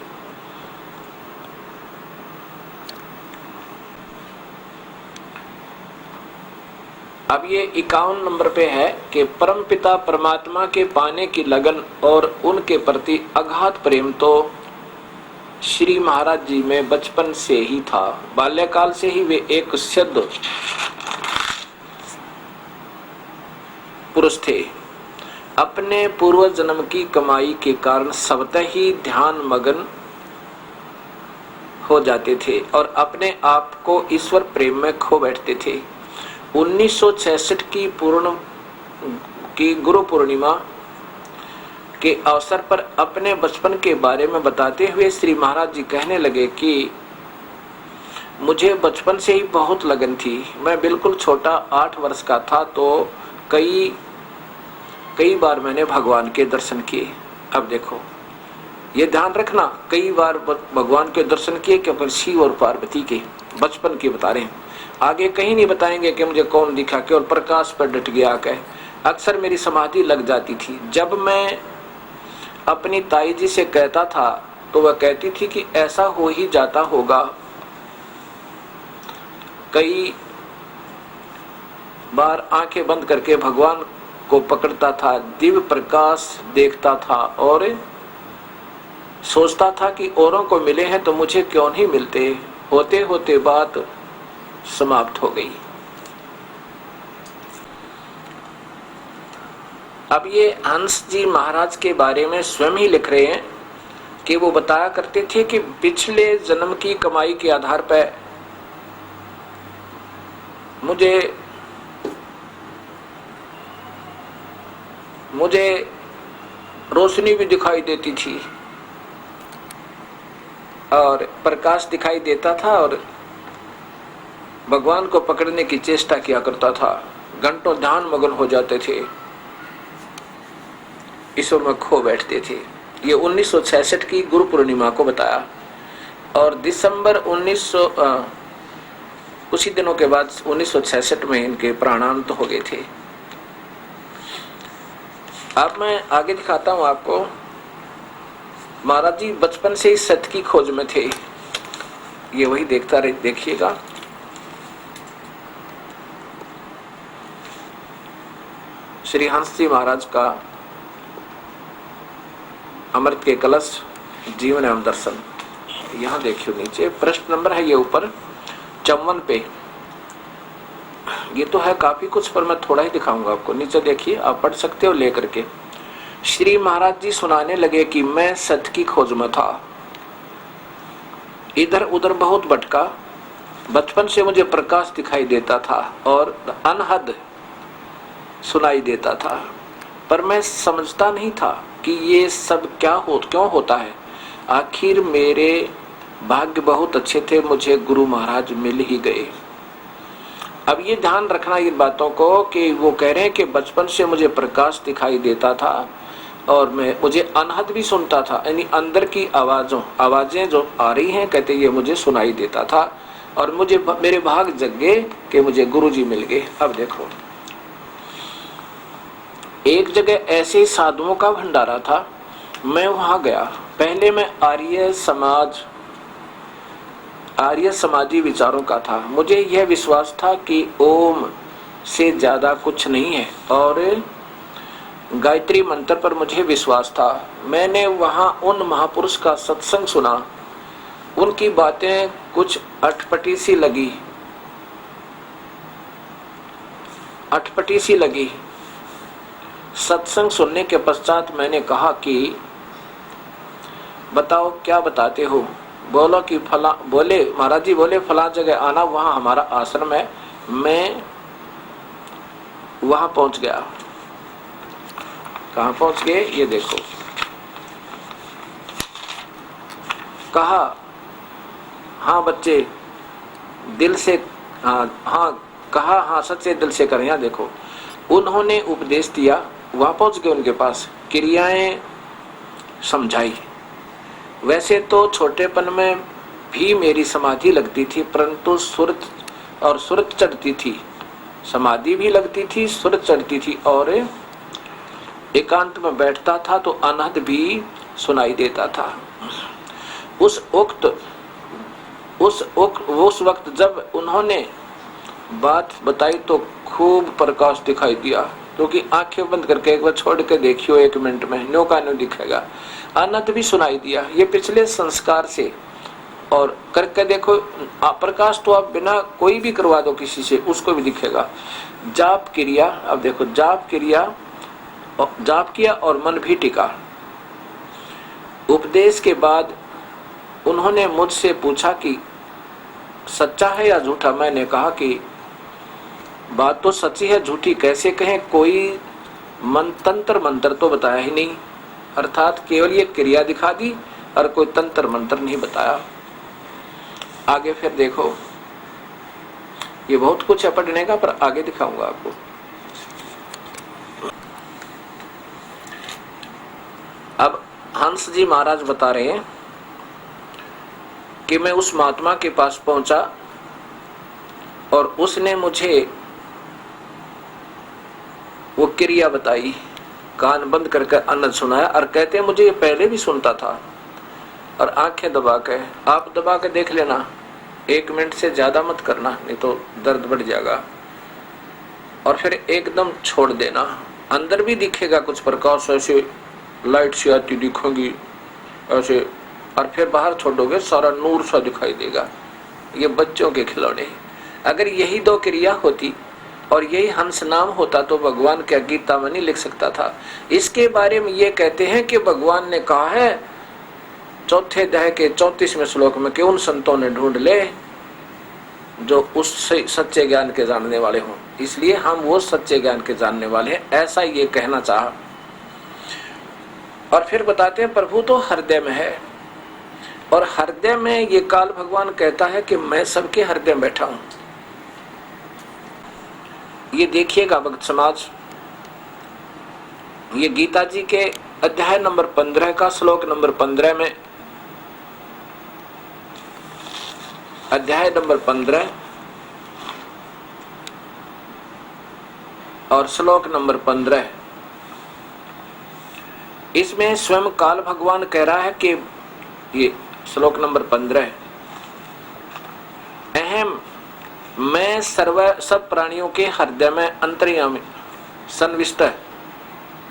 अब ये 51 नंबर पे है कि परमपिता परमात्मा के पाने की लगन और उनके प्रति अगाध प्रेम तो श्री महाराज जी में बचपन से ही था। बाल्यकाल से ही वे एक सिद्ध पुरुष थे। अपने पूर्व जन्म की कमाई के कारण स्वतः ही ध्यान मग्न हो जाते थे और अपने आप को ईश्वर प्रेम में खो बैठते थे। 1966 की गुरु पूर्णिमा के अवसर पर अपने बचपन के बारे में बताते हुए श्री महाराज जी कहने लगे कि मुझे बचपन से ही बहुत लगन थी। मैं बिल्कुल छोटा 8 वर्ष का था तो कई बार मैंने भगवान के दर्शन किए। अब देखो, ये ध्यान रखना, कई बार भगवान के दर्शन किए, केवल शिव और पार्वती के बचपन के बता रहे हैं। आगे कहीं नहीं बताएंगे कि मुझे कौन दिखा, केवल प्रकाश पर डट गया कह। अक्सर मेरी समाधि लग जाती थी। जब मैं अपनी ताई जी से कहता था तो वह कहती थी कि ऐसा हो ही जाता होगा। कई बार आंखें बंद करके भगवान को पकड़ता था, दिव्य प्रकाश देखता था और सोचता था कि औरों को मिले हैं तो मुझे क्यों नहीं मिलते। होते होते बात समाप्त हो गई। अब ये हंस जी महाराज के बारे में स्वयं ही लिख रहे हैं कि वो बताया करते थे कि पिछले जन्म की कमाई के आधार पर मुझे रोशनी भी दिखाई देती थी और प्रकाश दिखाई देता था और भगवान को पकड़ने की चेष्टा किया करता था। घंटों ध्यान मग्न हो जाते थे, ईश्वर में खो बैठते थे। ये 1966 की गुरु पूर्णिमा को बताया और दिसंबर 1900 उसी दिनों के बाद 1966 में इनके प्राणांत हो गए थे। अब मैं आगे दिखाता हूं आपको। महाराज जी बचपन से ही सत्य की खोज में थे। ये वही देखिएगा। श्री हंस जी महाराज का अमृत के कलश जीवन एवं दर्शन, यहाँ देखियो नीचे प्रश्न नंबर है ये ऊपर 54 पे। ये तो है काफी कुछ पर मैं थोड़ा ही दिखाऊंगा आपको। नीचे देखिए, आप पढ़ सकते हो लेकर के। श्री महाराज जी सुनाने लगे कि मैं सत्य की खोज में था, इधर उधर बहुत भटका। बचपन से मुझे प्रकाश दिखाई देता था और अनहद सुनाई देता था, पर मैं समझता नहीं था कि ये सब क्यों होता है। आखिर मेरे भाग्य बहुत अच्छे थे, मुझे गुरु महाराज मिल ही गए। अब ये ध्यान रखना इन बातों को कि वो कह रहे हैं कि बचपन से मुझे प्रकाश दिखाई देता था और मुझे अनहद भी सुनता था, यानी अंदर की आवाजें जो आ रही हैं, कहते ये मुझे सुनाई देता था और मेरे भाग जग गए कि मुझे गुरुजी मिल गए। अब देखो, एक जगह ऐसे साधुओं का भंडारा था, मैं वहां गया। पहले मैं आर्य समाजी विचारों का था। मुझे यह विश्वास था कि ओम से ज्यादा कुछ नहीं है और गायत्री मंत्र पर मुझे विश्वास था। मैंने वहां उन महापुरुष का सत्संग सुना। उनकी बातें कुछ अटपटी सी लगी। सत्संग सुनने के पश्चात मैंने कहा कि बताओ क्या बताते हो। महाराज जी बोले फला जगह आना, वहां हमारा आश्रम है। मैं वहां पहुंच गया। कहां पहुंच गए ये देखो, कहा हाँ बच्चे दिल से, हाँ कहा हाँ सच्चे दिल से करें। यहाँ देखो, उन्होंने उपदेश दिया, वहां पहुंच गए उनके पास, क्रियाएं समझाई। वैसे तो छोटेपन में भी मेरी समाधि लगती थी, परंतु सुरत चढ़ती थी, समाधि भी लगती थी, सुरत चढ़ती थी, और एकांत में बैठता था तो अनहद भी सुनाई देता था। उस वक्त जब उन्होंने बात बताई तो खूब प्रकाश दिखाई दिया, क्योंकि आंखें बंद करके एक बार छोड़ के देखियो, 1 मिनट में न्यो का न्यो दिखेगा। अनंत भी सुनाई दिया, ये पिछले संस्कार से, और करके देखो प्रकाश तो आप बिना कोई भी करवा दो किसी से, उसको भी दिखेगा। जाप क्रिया, अब देखो जाप किया और मन भी टिका। उपदेश के बाद उन्होंने मुझसे पूछा कि सच्चा है या झूठा। मैंने कहा कि बात तो सच्ची है, झूठी कैसे कहें, कोई तंत्र मंत्र तो बताया ही नहीं, अर्थात केवल ये क्रिया दिखा दी और कोई तंत्र मंत्र नहीं बताया। आगे फिर देखो, ये बहुत कुछ है पढ़ने का, पर आगे दिखाऊंगा आपको। अब हंस जी महाराज बता रहे हैं कि मैं उस महात्मा के पास पहुंचा और उसने मुझे वो क्रिया बताई, कान बंद करके आनंद सुनाया, और कहते हैं मुझे ये पहले भी सुनता था। और आंखें दबा के, आप दबा के देख लेना, 1 मिनट से ज्यादा मत करना, नहीं तो दर्द बढ़ जाएगा। और फिर एकदम छोड़ देना, अंदर भी दिखेगा कुछ प्रकाश, ऐसे लाइट सी आती दिखेगी ऐसे, और फिर बाहर छोड़ोगे सारा नूर सा दिखाई देगा। ये बच्चों के खिलौने। अगर यही 2 क्रिया होती और यही हंस नाम होता तो भगवान क्या गीता में नहीं लिख सकता था। इसके बारे में ये कहते हैं कि भगवान ने कहा है 4th अध्याय के 34वें श्लोक में कि उन संतों ने ढूंढ ले जो उस सच्चे ज्ञान के जानने वाले हों। इसलिए हम वो सच्चे ज्ञान के जानने वाले हैं, ऐसा ये कहना चाहा। और फिर बताते हैं प्रभु तो हृदय में है, और हृदय में ये काल भगवान कहता है कि मैं सबके हृदय में बैठा हूं। ये देखिएगा भक्त समाज, ये गीता जी के अध्याय नंबर 15 का श्लोक नंबर 15 में, अध्याय नंबर 15 और श्लोक नंबर 15, इसमें स्वयं काल भगवान कह रहा है कि ये श्लोक नंबर 15, अहम मैं सब प्राणियों के हृदय में अंतर्यामी सन्निविष्ट,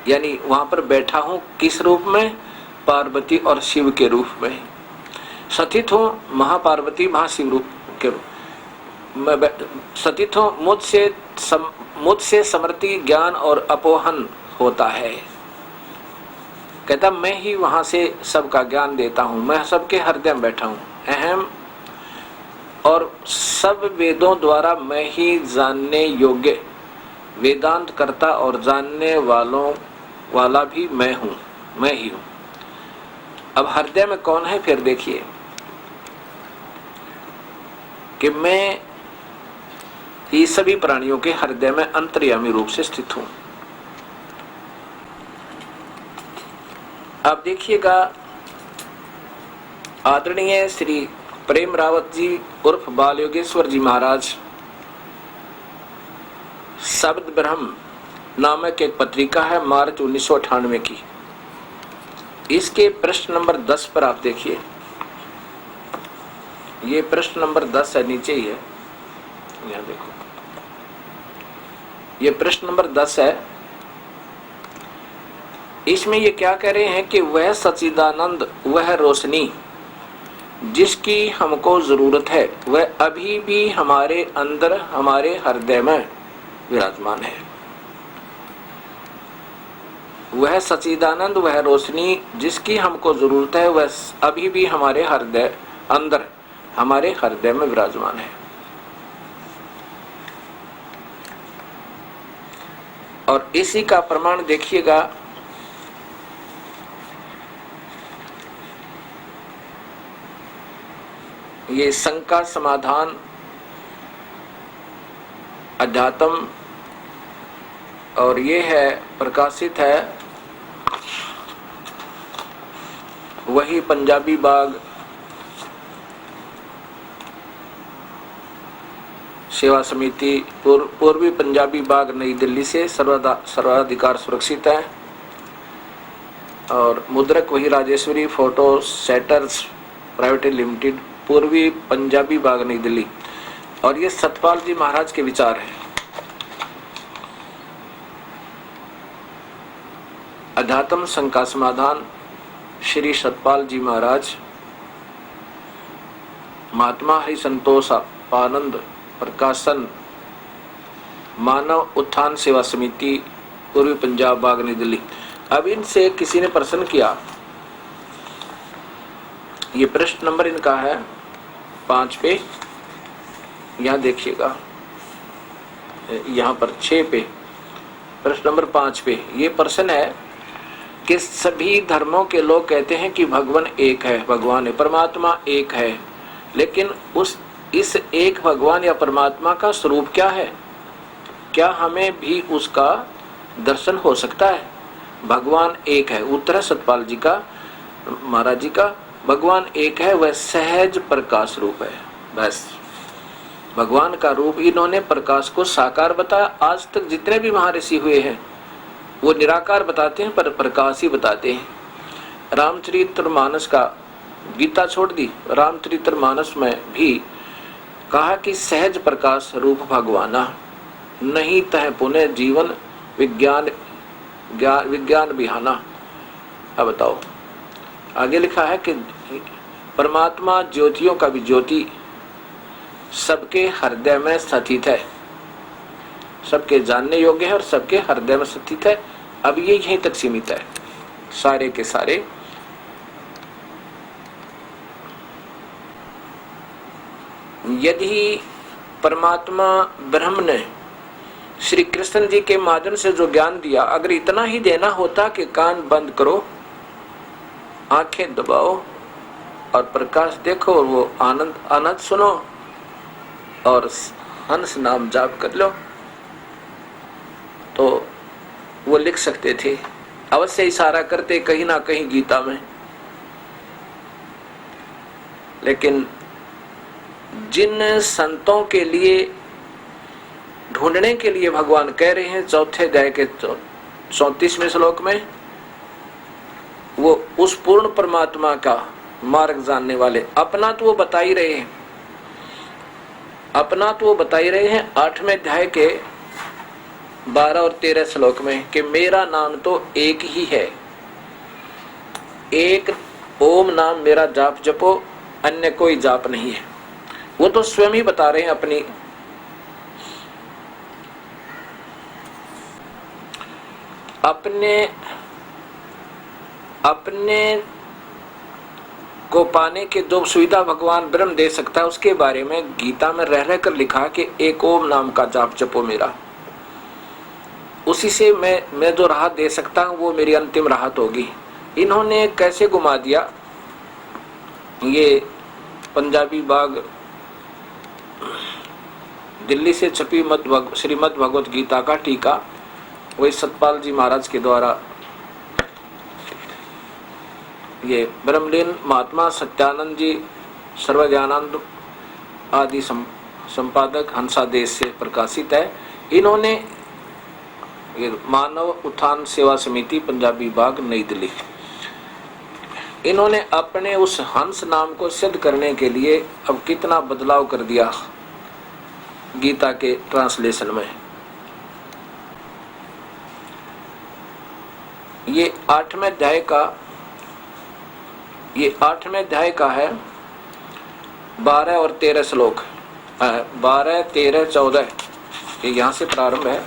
यानी वहां पर बैठा हूं। किस रूप में? पार्वती और शिव के रूप में स्थित हूं, महापार्वती महाशिव रूप के रूप में स्थित हूं। मुझसे समृद्धि ज्ञान और अपोहन होता है। कहता मैं ही वहां से सबका ज्ञान देता हूं, मैं सबके हृदय में बैठा हूं। अहम और सब वेदों द्वारा मैं ही जानने योग्य वेदांत करता और जानने वाला भी मैं हूँ, मैं ही हूँ। अब हृदय में कौन है? फिर देखिए कि मैं ही सभी प्राणियों के हृदय में अंतर्यामी रूप से स्थित हूँ। अब देखिएगा, आदरणीय श्री प्रेम रावत जी उर्फ बाल योगेश्वर जी महाराज शब्द ब्रह्म नामक एक पत्रिका है, मार्च 1998 की। इसके प्रश्न नंबर 10 पर आप देखिए, ये प्रश्न नंबर 10 है, नीचे ही है, यहाँ देखो, ये प्रश्न नंबर 10 है। इसमें ये क्या कह रहे हैं कि वह सच्चिदानंद, वह रोशनी जिसकी हमको जरूरत है, वह अभी भी हमारे अंदर, हमारे हृदय में विराजमान है। वह सच्चिदानंद, वह रोशनी जिसकी हमको जरूरत है, वह अभी भी हमारे हृदय अंदर, हमारे हृदय में विराजमान है। और इसी का प्रमाण देखिएगा, ये शंका समाधान अध्यात्म, और ये है प्रकाशित है वही पंजाबी बाग सेवा समिति पूर्वी पंजाबी बाग नई दिल्ली से सर्वाधिकार सुरक्षित है। और मुद्रक वही Rajeshwari photo setters private limited, पूर्वी पंजाबी बाग नई दिल्ली। और ये सतपाल जी महाराज के विचार हैं। अध्यात्म शंका समाधान श्री सतपाल जी महाराज, महात्मा हरि संतोष आनंद प्रकाशन, मानव उत्थान सेवा समिति, पूर्वी पंजाब बाग नई दिल्ली। अब इनसे किसी ने प्रश्न किया, ये प्रश्न नंबर इनका है 5 पे, यहाँ देखिएगा, यहाँ पर 6 पे, प्रश्न नंबर 5 पे ये प्रश्न है कि सभी धर्मों के लोग कहते हैं कि भगवान एक है, भगवान है, परमात्मा एक है, लेकिन इस एक भगवान या परमात्मा का स्वरूप क्या है? क्या हमें भी उसका दर्शन हो सकता है? भगवान एक है। उत्तर है सतपाल जी का, महाराज जी का, भगवान एक है, वह सहज प्रकाश रूप है। बस भगवान का रूप इन्होंने प्रकाश को साकार बताया। आज तक जितने भी महर्षि हुए हैं वो निराकार बताते हैं, पर प्रकाश ही बताते हैं। रामचरितमानस का, गीता छोड़ दी, रामचरितमानस में भी कहा कि सहज प्रकाश रूप भगवाना, नहीं तह पुनः जीवन विज्ञान बिहाना। अब बताओ, आगे लिखा है कि परमात्मा ज्योतियों का भी ज्योति, सबके हृदय में स्थित है, सबके जानने योग्य है और सबके हृदय में स्थित है। अब ये यहीं तक सीमित है, सारे के सारे। यदि परमात्मा ब्रह्म ने श्री कृष्ण जी के माध्यम से जो ज्ञान दिया, अगर इतना ही देना होता कि कान बंद करो, आंखें दबाओ और प्रकाश देखो और वो आनंद सुनो और हंस नाम जाप कर लो, तो वो लिख सकते थे। अवश्य इशारा करते कहीं ना कहीं गीता में, लेकिन जिन संतों के लिए ढूंढने के लिए भगवान कह रहे हैं चौथे अध्याय के 34वें श्लोक में, वो उस पूर्ण परमात्मा का मार्ग जानने वाले अपना तो वो बता ही रहे हैं, अपना तो वो बता ही रहे हैं 8वें अध्याय के 12 और 13 श्लोक में कि मेरा नाम तो एक ही है, एक ओम नाम मेरा जाप जपो, अन्य कोई जाप नहीं है। वो तो स्वयं ही बता रहे हैं अपने को पाने के जो सुविधा भगवान ब्रह्म दे सकता है, उसके बारे में गीता में रह रह कर लिखा कि एक ओम नाम का जाप जपो मेरा, उसी से मैं जो राहत दे सकता हूं वो मेरी अंतिम राहत होगी। इन्होंने कैसे घुमा दिया? ये पंजाबी बाग दिल्ली से छपी श्रीमद् भगवत गीता का टीका वही सतपाल जी महाराज के द्वारा, ये ब्रह्मलीन महात्मा सत्यानंद जी सर्वज्ञानंद आदि संपादक हंसादेश से प्रकाशित है। इन्होंने ये मानव उत्थान सेवा समिति पंजाबी बाग नई दिल्ली, इन्होंने अपने उस हंस नाम को सिद्ध करने के लिए अब कितना बदलाव कर दिया गीता के ट्रांसलेशन में। ये 8वें अध्याय का है 12 और 13 श्लोक, 12, 13, 14, ये यहाँ से प्रारंभ है।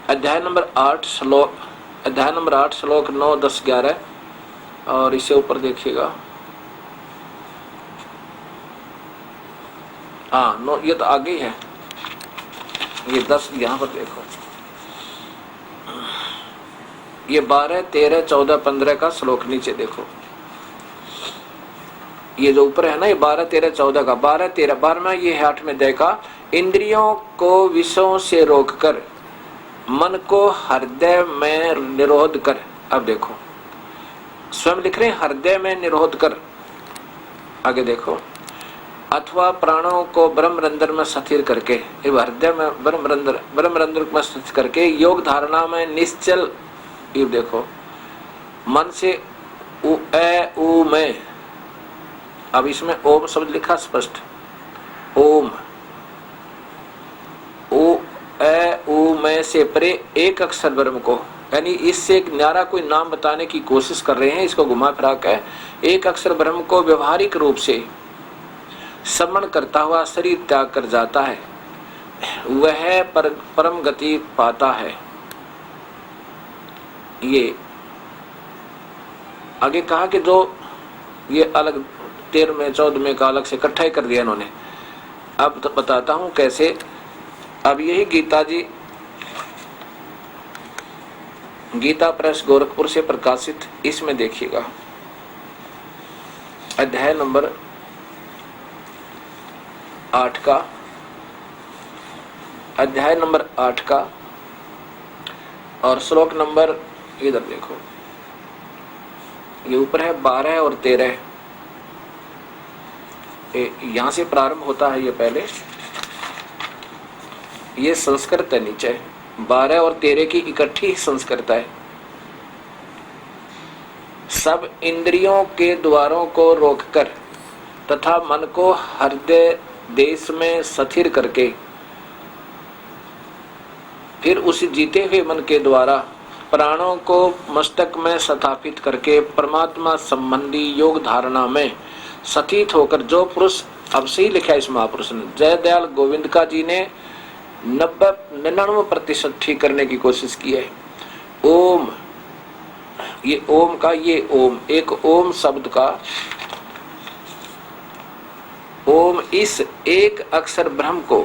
अध्याय नंबर 8 श्लोक 9, 10, 11 और इसे ऊपर देखिएगा। हाँ, नो, ये तो आगे है, ये 10 यहाँ पर देखो, ये 12, 13, 14, 15 का श्लोक नीचे देखो। ये जो ऊपर है ना, ये 12, 13, 14 का 12, 13, 12वां ये है 8वें अध्याय का। इंद्रियों को विषयों से रोककर मन को हृदय में निरोध कर। अब देखो स्वयं लिख रहे हैं हृदय में निरोध कर। आगे देखो, अथवा प्राणों को ब्रह्मरंध्र में स्थिर करके, हृदय में ब्रह्मरंध्र में स्थिर करके योग धारणा में निश्चल। ये देखो मन से उ ए उ में, अब इसमें ओम शब्द लिखा स्पष्ट, ओम उ ए उ में से परे एक अक्षर ब्रह्म को, यानी इससे एक न्यारा कोई नाम बताने की कोशिश कर रहे हैं, इसको घुमा फिरा के एक अक्षर ब्रह्म को व्यवहारिक रूप से समन करता हुआ शरीर त्याग कर जाता है, वह परम गति पाता है। ये आगे कहा कि जो ये अलग 13वें 14वें का अलग से इकट्ठा ही कर दिया इन्होंने। अब तो बताता हूं कैसे। अब यही गीता जी, गीता प्रेस गोरखपुर से प्रकाशित, इसमें देखिएगा अध्याय नंबर 8 का, अध्याय नंबर 8 का और श्लोक नंबर, इधर देखो ये ऊपर है 12 और 13, यहां से प्रारंभ होता है। ये पहले ये संस्कृत है, नीचे 12 और 13 की इकट्ठी ही संस्कृत है। सब इंद्रियों के द्वारों को रोककर तथा मन को हृदय देश में स्थिर करके फिर उस जीते हुए मन के द्वारा प्राणों को मस्तक में स्थापित करके परमात्मा संबंधी योग धारणा में स्थित होकर जो पुरुष, अब से ही लिखा है इस महापुरुष ने, जयदयाल गोविंदका जी ने 99% ठीक करने की कोशिश की है। ओम, ये ओम का, ये ओम, एक ओम शब्द का, ओम इस एक अक्षर ब्रह्म को,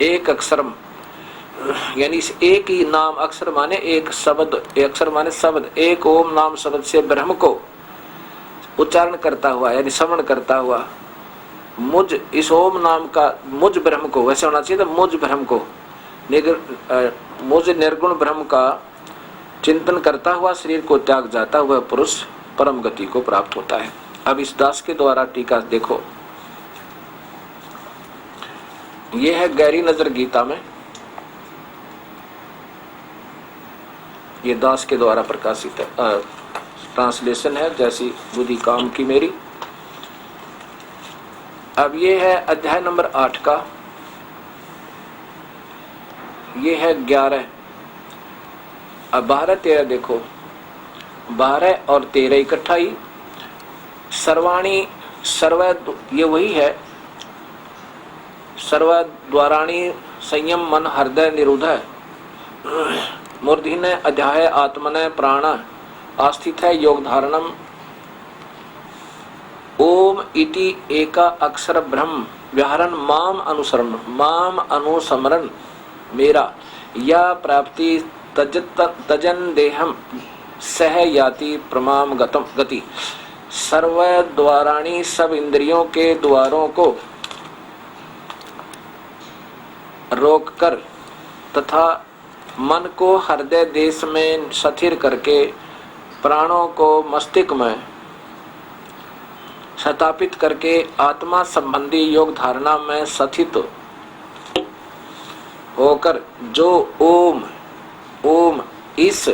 एक अक्षरम यानी इस एक ही नाम, अक्षर माने एक शब्द, अक्षर माने शब्द, एक ओम नाम शब्द से ब्रह्म को उच्चारण करता हुआ यानी श्रवण करता हुआ, मुझ इस ओम नाम का, मुझ ब्रह्म को, वैसे होना चाहिए था मुझ ब्रह्म को, मुझ निर्गुण ब्रह्म का चिंतन करता हुआ शरीर को त्याग जाता हुआ पुरुष परम गति को प्राप्त होता है। अब इस दास के द्वारा टीका देखो, यह है गहरी नजर गीता में, ये दास के द्वारा प्रकाशित है, ट्रांसलेशन है, जैसी बुद्धि काम की मेरी। अब ये है अध्याय नंबर 8 का, ये है 11। अब 12, 13 देखो, 12 और 13 इकट्ठा ही, सर्वाणी सर्व, ये वही है, सर्वद्वाराणी संयम मन हृदय निरुद्ध, मूर्धन्य अध्याय आत्मनय प्राण आस्थित है योग धारणम। ओम इति एका अक्षर ब्रह्म व्याहरण माम अनुसरण, माम अनुसमरण मेरा, या प्राप्ति तजन देहम सह याति प्रमाम गतम गति। सर्व द्वाराणी, सब इंद्रियों के द्वारों को रोककर तथा मन को हृदय देश में स्थिर करके प्राणों को मस्तिष्क में स्थापित करके आत्मा संबंधी योग धारणा में स्थित होकर जो ओम, ओम इस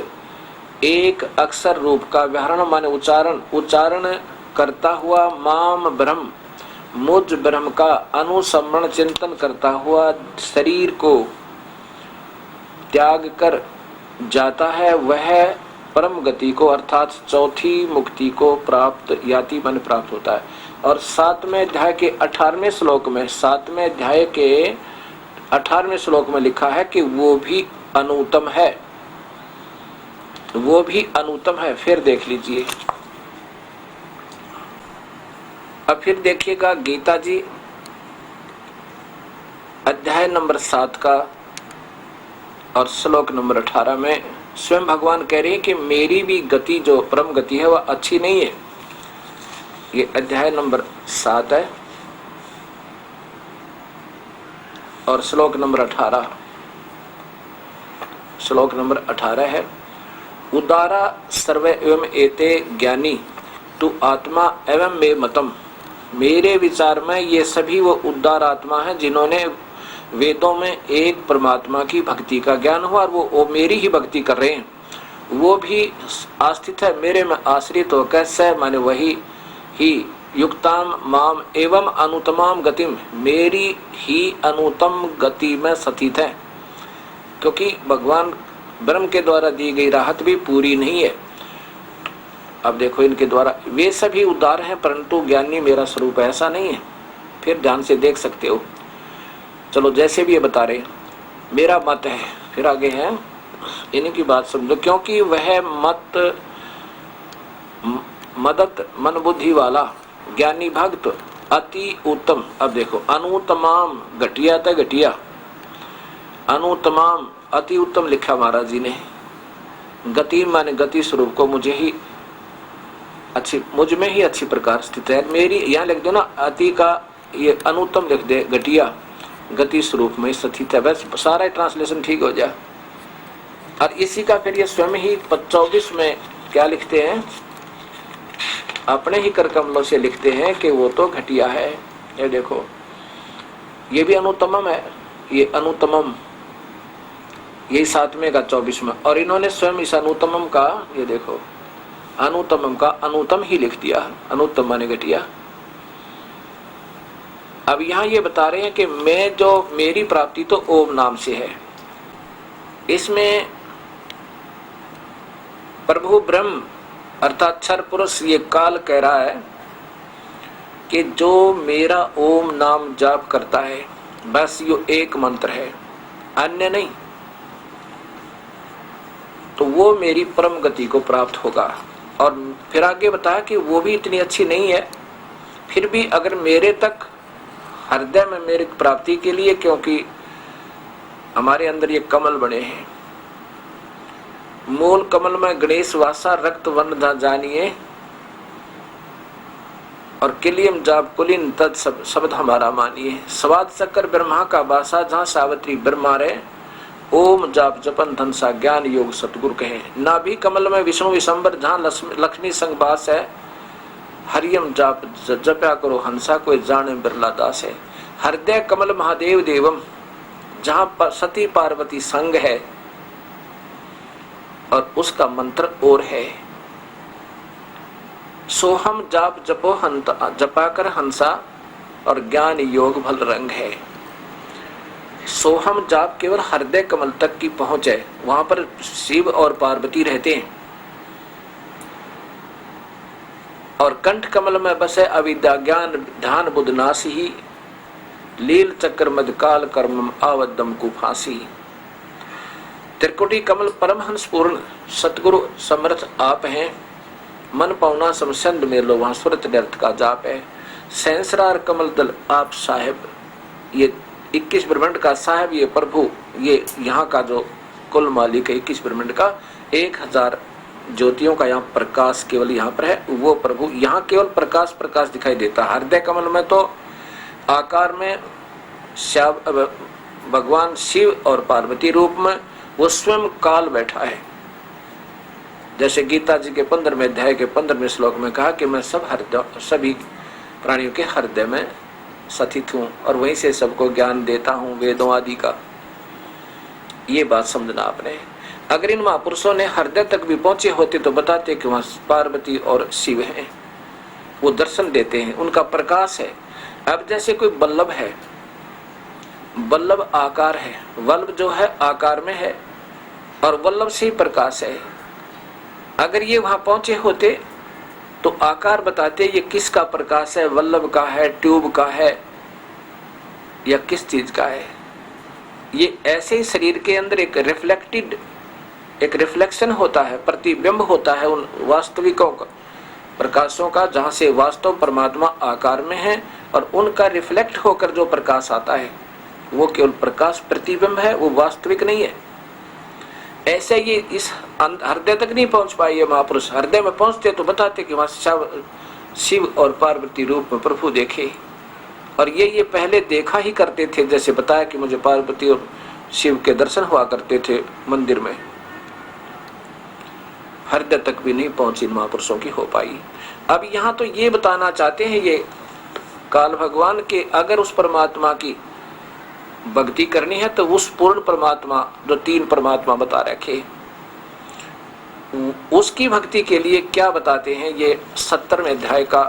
एक अक्षर रूप का व्याहरण माने उच्चारण करता हुआ माम ब्रह्म, मुझ ब्रह्म का अनुसमरण चिंतन करता हुआ शरीर को त्याग कर जाता है, वह परम गति को अर्थात चौथी मुक्ति को प्राप्त याति मन प्राप्त होता है। और 7वें अध्याय के 18वें श्लोक में, 7वें अध्याय के 18वें श्लोक में लिखा है कि वो भी अनुत्तम है, वो भी अनुत्तम है। फिर देख लीजिए, अब फिर देखिएगा गीता जी अध्याय नंबर 7 का और श्लोक नंबर 18 में स्वयं भगवान कह रहे हैं कि मेरी भी गति जो परम गति है वह अच्छी नहीं है। ये अध्याय नंबर 7 है और श्लोक नंबर 18 है। उदारा सर्वे एवं एते ज्ञानी तू आत्मा एवं मे मतम। मेरे विचार में ये सभी वो उदार आत्मा है जिन्होंने वेदों में एक परमात्मा की भक्ति का ज्ञान हुआ और वो मेरी ही भक्ति कर रहे हैं। वो भी आस्थित है मेरे में आश्रित होकर स माने वही ही युक्ताम माम एवं अनुतमाम गतिम, मेरी ही अनुतम गति में स्थित है। क्योंकि भगवान ब्रह्म के द्वारा दी गई राहत भी पूरी नहीं है। अब देखो इनके द्वारा वे सभी उदार हैं परंतु ज्ञानी मेरा स्वरूप ऐसा नहीं है। फिर ध्यान से देख सकते हो। चलो जैसे भी ये बता रहे मेरा मत है, फिर आगे है इनकी बात समझो। क्योंकि वह मत मदत मन बुद्धि वाला ज्ञानी भक्त अति उत्तम। अब देखो अनुतमाम घटिया था घटिया, अनुतमाम अति उत्तम लिखा महाराज जी ने। गति माने गति स्वरूप को मुझ में ही अच्छी प्रकार स्थित है। मेरी यहाँ लिख दो ना अति का ये अनुत्तम लिख दे, घटिया गति स्वरूप में स्थित है। बस सारा ट्रांसलेशन ठीक हो जाए। और इसी का फिर ये स्वयं ही 24 में क्या लिखते हैं, अपने ही कर कमलों से लिखते हैं कि वो तो घटिया है। ये देखो ये भी अनुत्तमम है, ये अनुत्तमम, यही 7वें का 24 में। और इन्होंने स्वयं इस अनुत्तमम का ये देखो अनुत्तमम का अनुत्तम ही लिख दिया, अनुत्तम माने घटिया। अब यहाँ ये बता रहे हैं कि मैं जो मेरी प्राप्ति तो ओम नाम से है। इसमें प्रभु ब्रह्म अर्थात क्षर पुरुष ये काल कह रहा है कि जो मेरा ओम नाम जाप करता है बस यो एक मंत्र है, अन्य नहीं, तो वो मेरी परम गति को प्राप्त होगा। और फिर आगे बताया कि वो भी इतनी अच्छी नहीं है, फिर भी अगर मेरे तक हृदय में मेरी प्राप्ति के लिए, क्योंकि हमारे अंदर ये कमल बने हैं, मूल कमल में गणेश वासा रक्त वर्ण जानिए और किलियम जाप कुलीन तद शब्द हमारा मानिए। स्वाद चक्कर ब्रह्मा का बासा जहाँ सावित्री ब्रह्मा रे, ओम जाप जपन धन सा ज्ञान योग सतगुरु कहे। नाभि कमल में विष्णु विशंबर जहाँ लक्ष्मी संग बास है, हरियम जाप जप्या करो हंसा कोई जाने बिरला दास है। हृदय कमल महादेव देवम जहाँ सती पार्वती संग है और उसका मंत्र और है। सोहम जाप जपो हंता जपा कर हंसा और ज्ञान योग भल रंग है। सोहम जाप केवल हृदय कमल तक की पहुंच है, वहां पर शिव और पार्वती रहते हैं। और कंठ कमल में बसे अविद्या ज्ञान ध्यान बुध नासी ही, लील चक्र मदकाल कर्म आवदम कुफासी। त्रिकुटी कमल परमहंस पूर्ण सतगुरु समर्थ आप हैं, मन पावना समसंद में लो वहां सुरत व्यर्थ का जाप है। सहस्रार कमल दल आप साहेब, ये 21 ब्रह्मांड का साहेब ये प्रभु, ये यहाँ का जो कुल मालिक है 21 ब्रह्मांड का, 1000 ज्योतियों का यहाँ प्रकाश केवल यहाँ पर है। वो प्रभु यहाँ केवल प्रकाश प्रकाश दिखाई देता। हृदय कमल में तो आकार में भगवान शिव और पार्वती रूप में वो स्वयं काल बैठा है। जैसे गीता जी के 15वें अध्याय के 15वें श्लोक में कहा कि मैं सभी प्राणियों के हृदय में स्थित हूँ और वहीं से सबको ज्ञान देता हूँ वेदों आदि का। ये बात समझना आपने। अगर इन महापुरुषों ने हृदय तक भी पहुंचे होते तो बताते कि वहां पार्वती और शिव हैं, वो दर्शन देते हैं, उनका प्रकाश है। अब जैसे कोई बल्लभ है, बल्लभ आकार है, बल्ब जो है आकार में है और बल्लभ से ही प्रकाश है। अगर ये वहां पहुंचे होते तो आकार बताते ये किसका प्रकाश है, बल्लभ का है, ट्यूब का है या किस चीज का है। ये ऐसे ही शरीर के अंदर एक रिफ्लेक्शन होता है, प्रतिबिंब होता है उन वास्तविकों का प्रकाशों का, जहां से वास्तव परमात्मा आकार में है और उनका रिफ्लेक्ट होकर जो प्रकाश आता है वो केवल प्रकाश प्रतिबिंब है, वो वास्तविक नहीं है। ऐसे ये इस हृदय तक नहीं पहुंच पाए ये महापुरुष। हृदय में पहुंचते तो बताते कि वहां शिव और पार्वती रूप में प्रभु देखे, और ये पहले देखा ही करते थे। जैसे बताया कि मुझे पार्वती और शिव के दर्शन हुआ करते थे मंदिर में। हृदय तक भी नहीं पहुंची महापुरुषों की हो पाई। अब यहाँ तो ये बताना चाहते हैं ये काल भगवान के, अगर उस परमात्मा की भक्ति करनी है तो उस पूर्ण परमात्मा जो तीन परमात्मा बता रखे उसकी भक्ति के लिए क्या बताते हैं, ये 70वें अध्याय का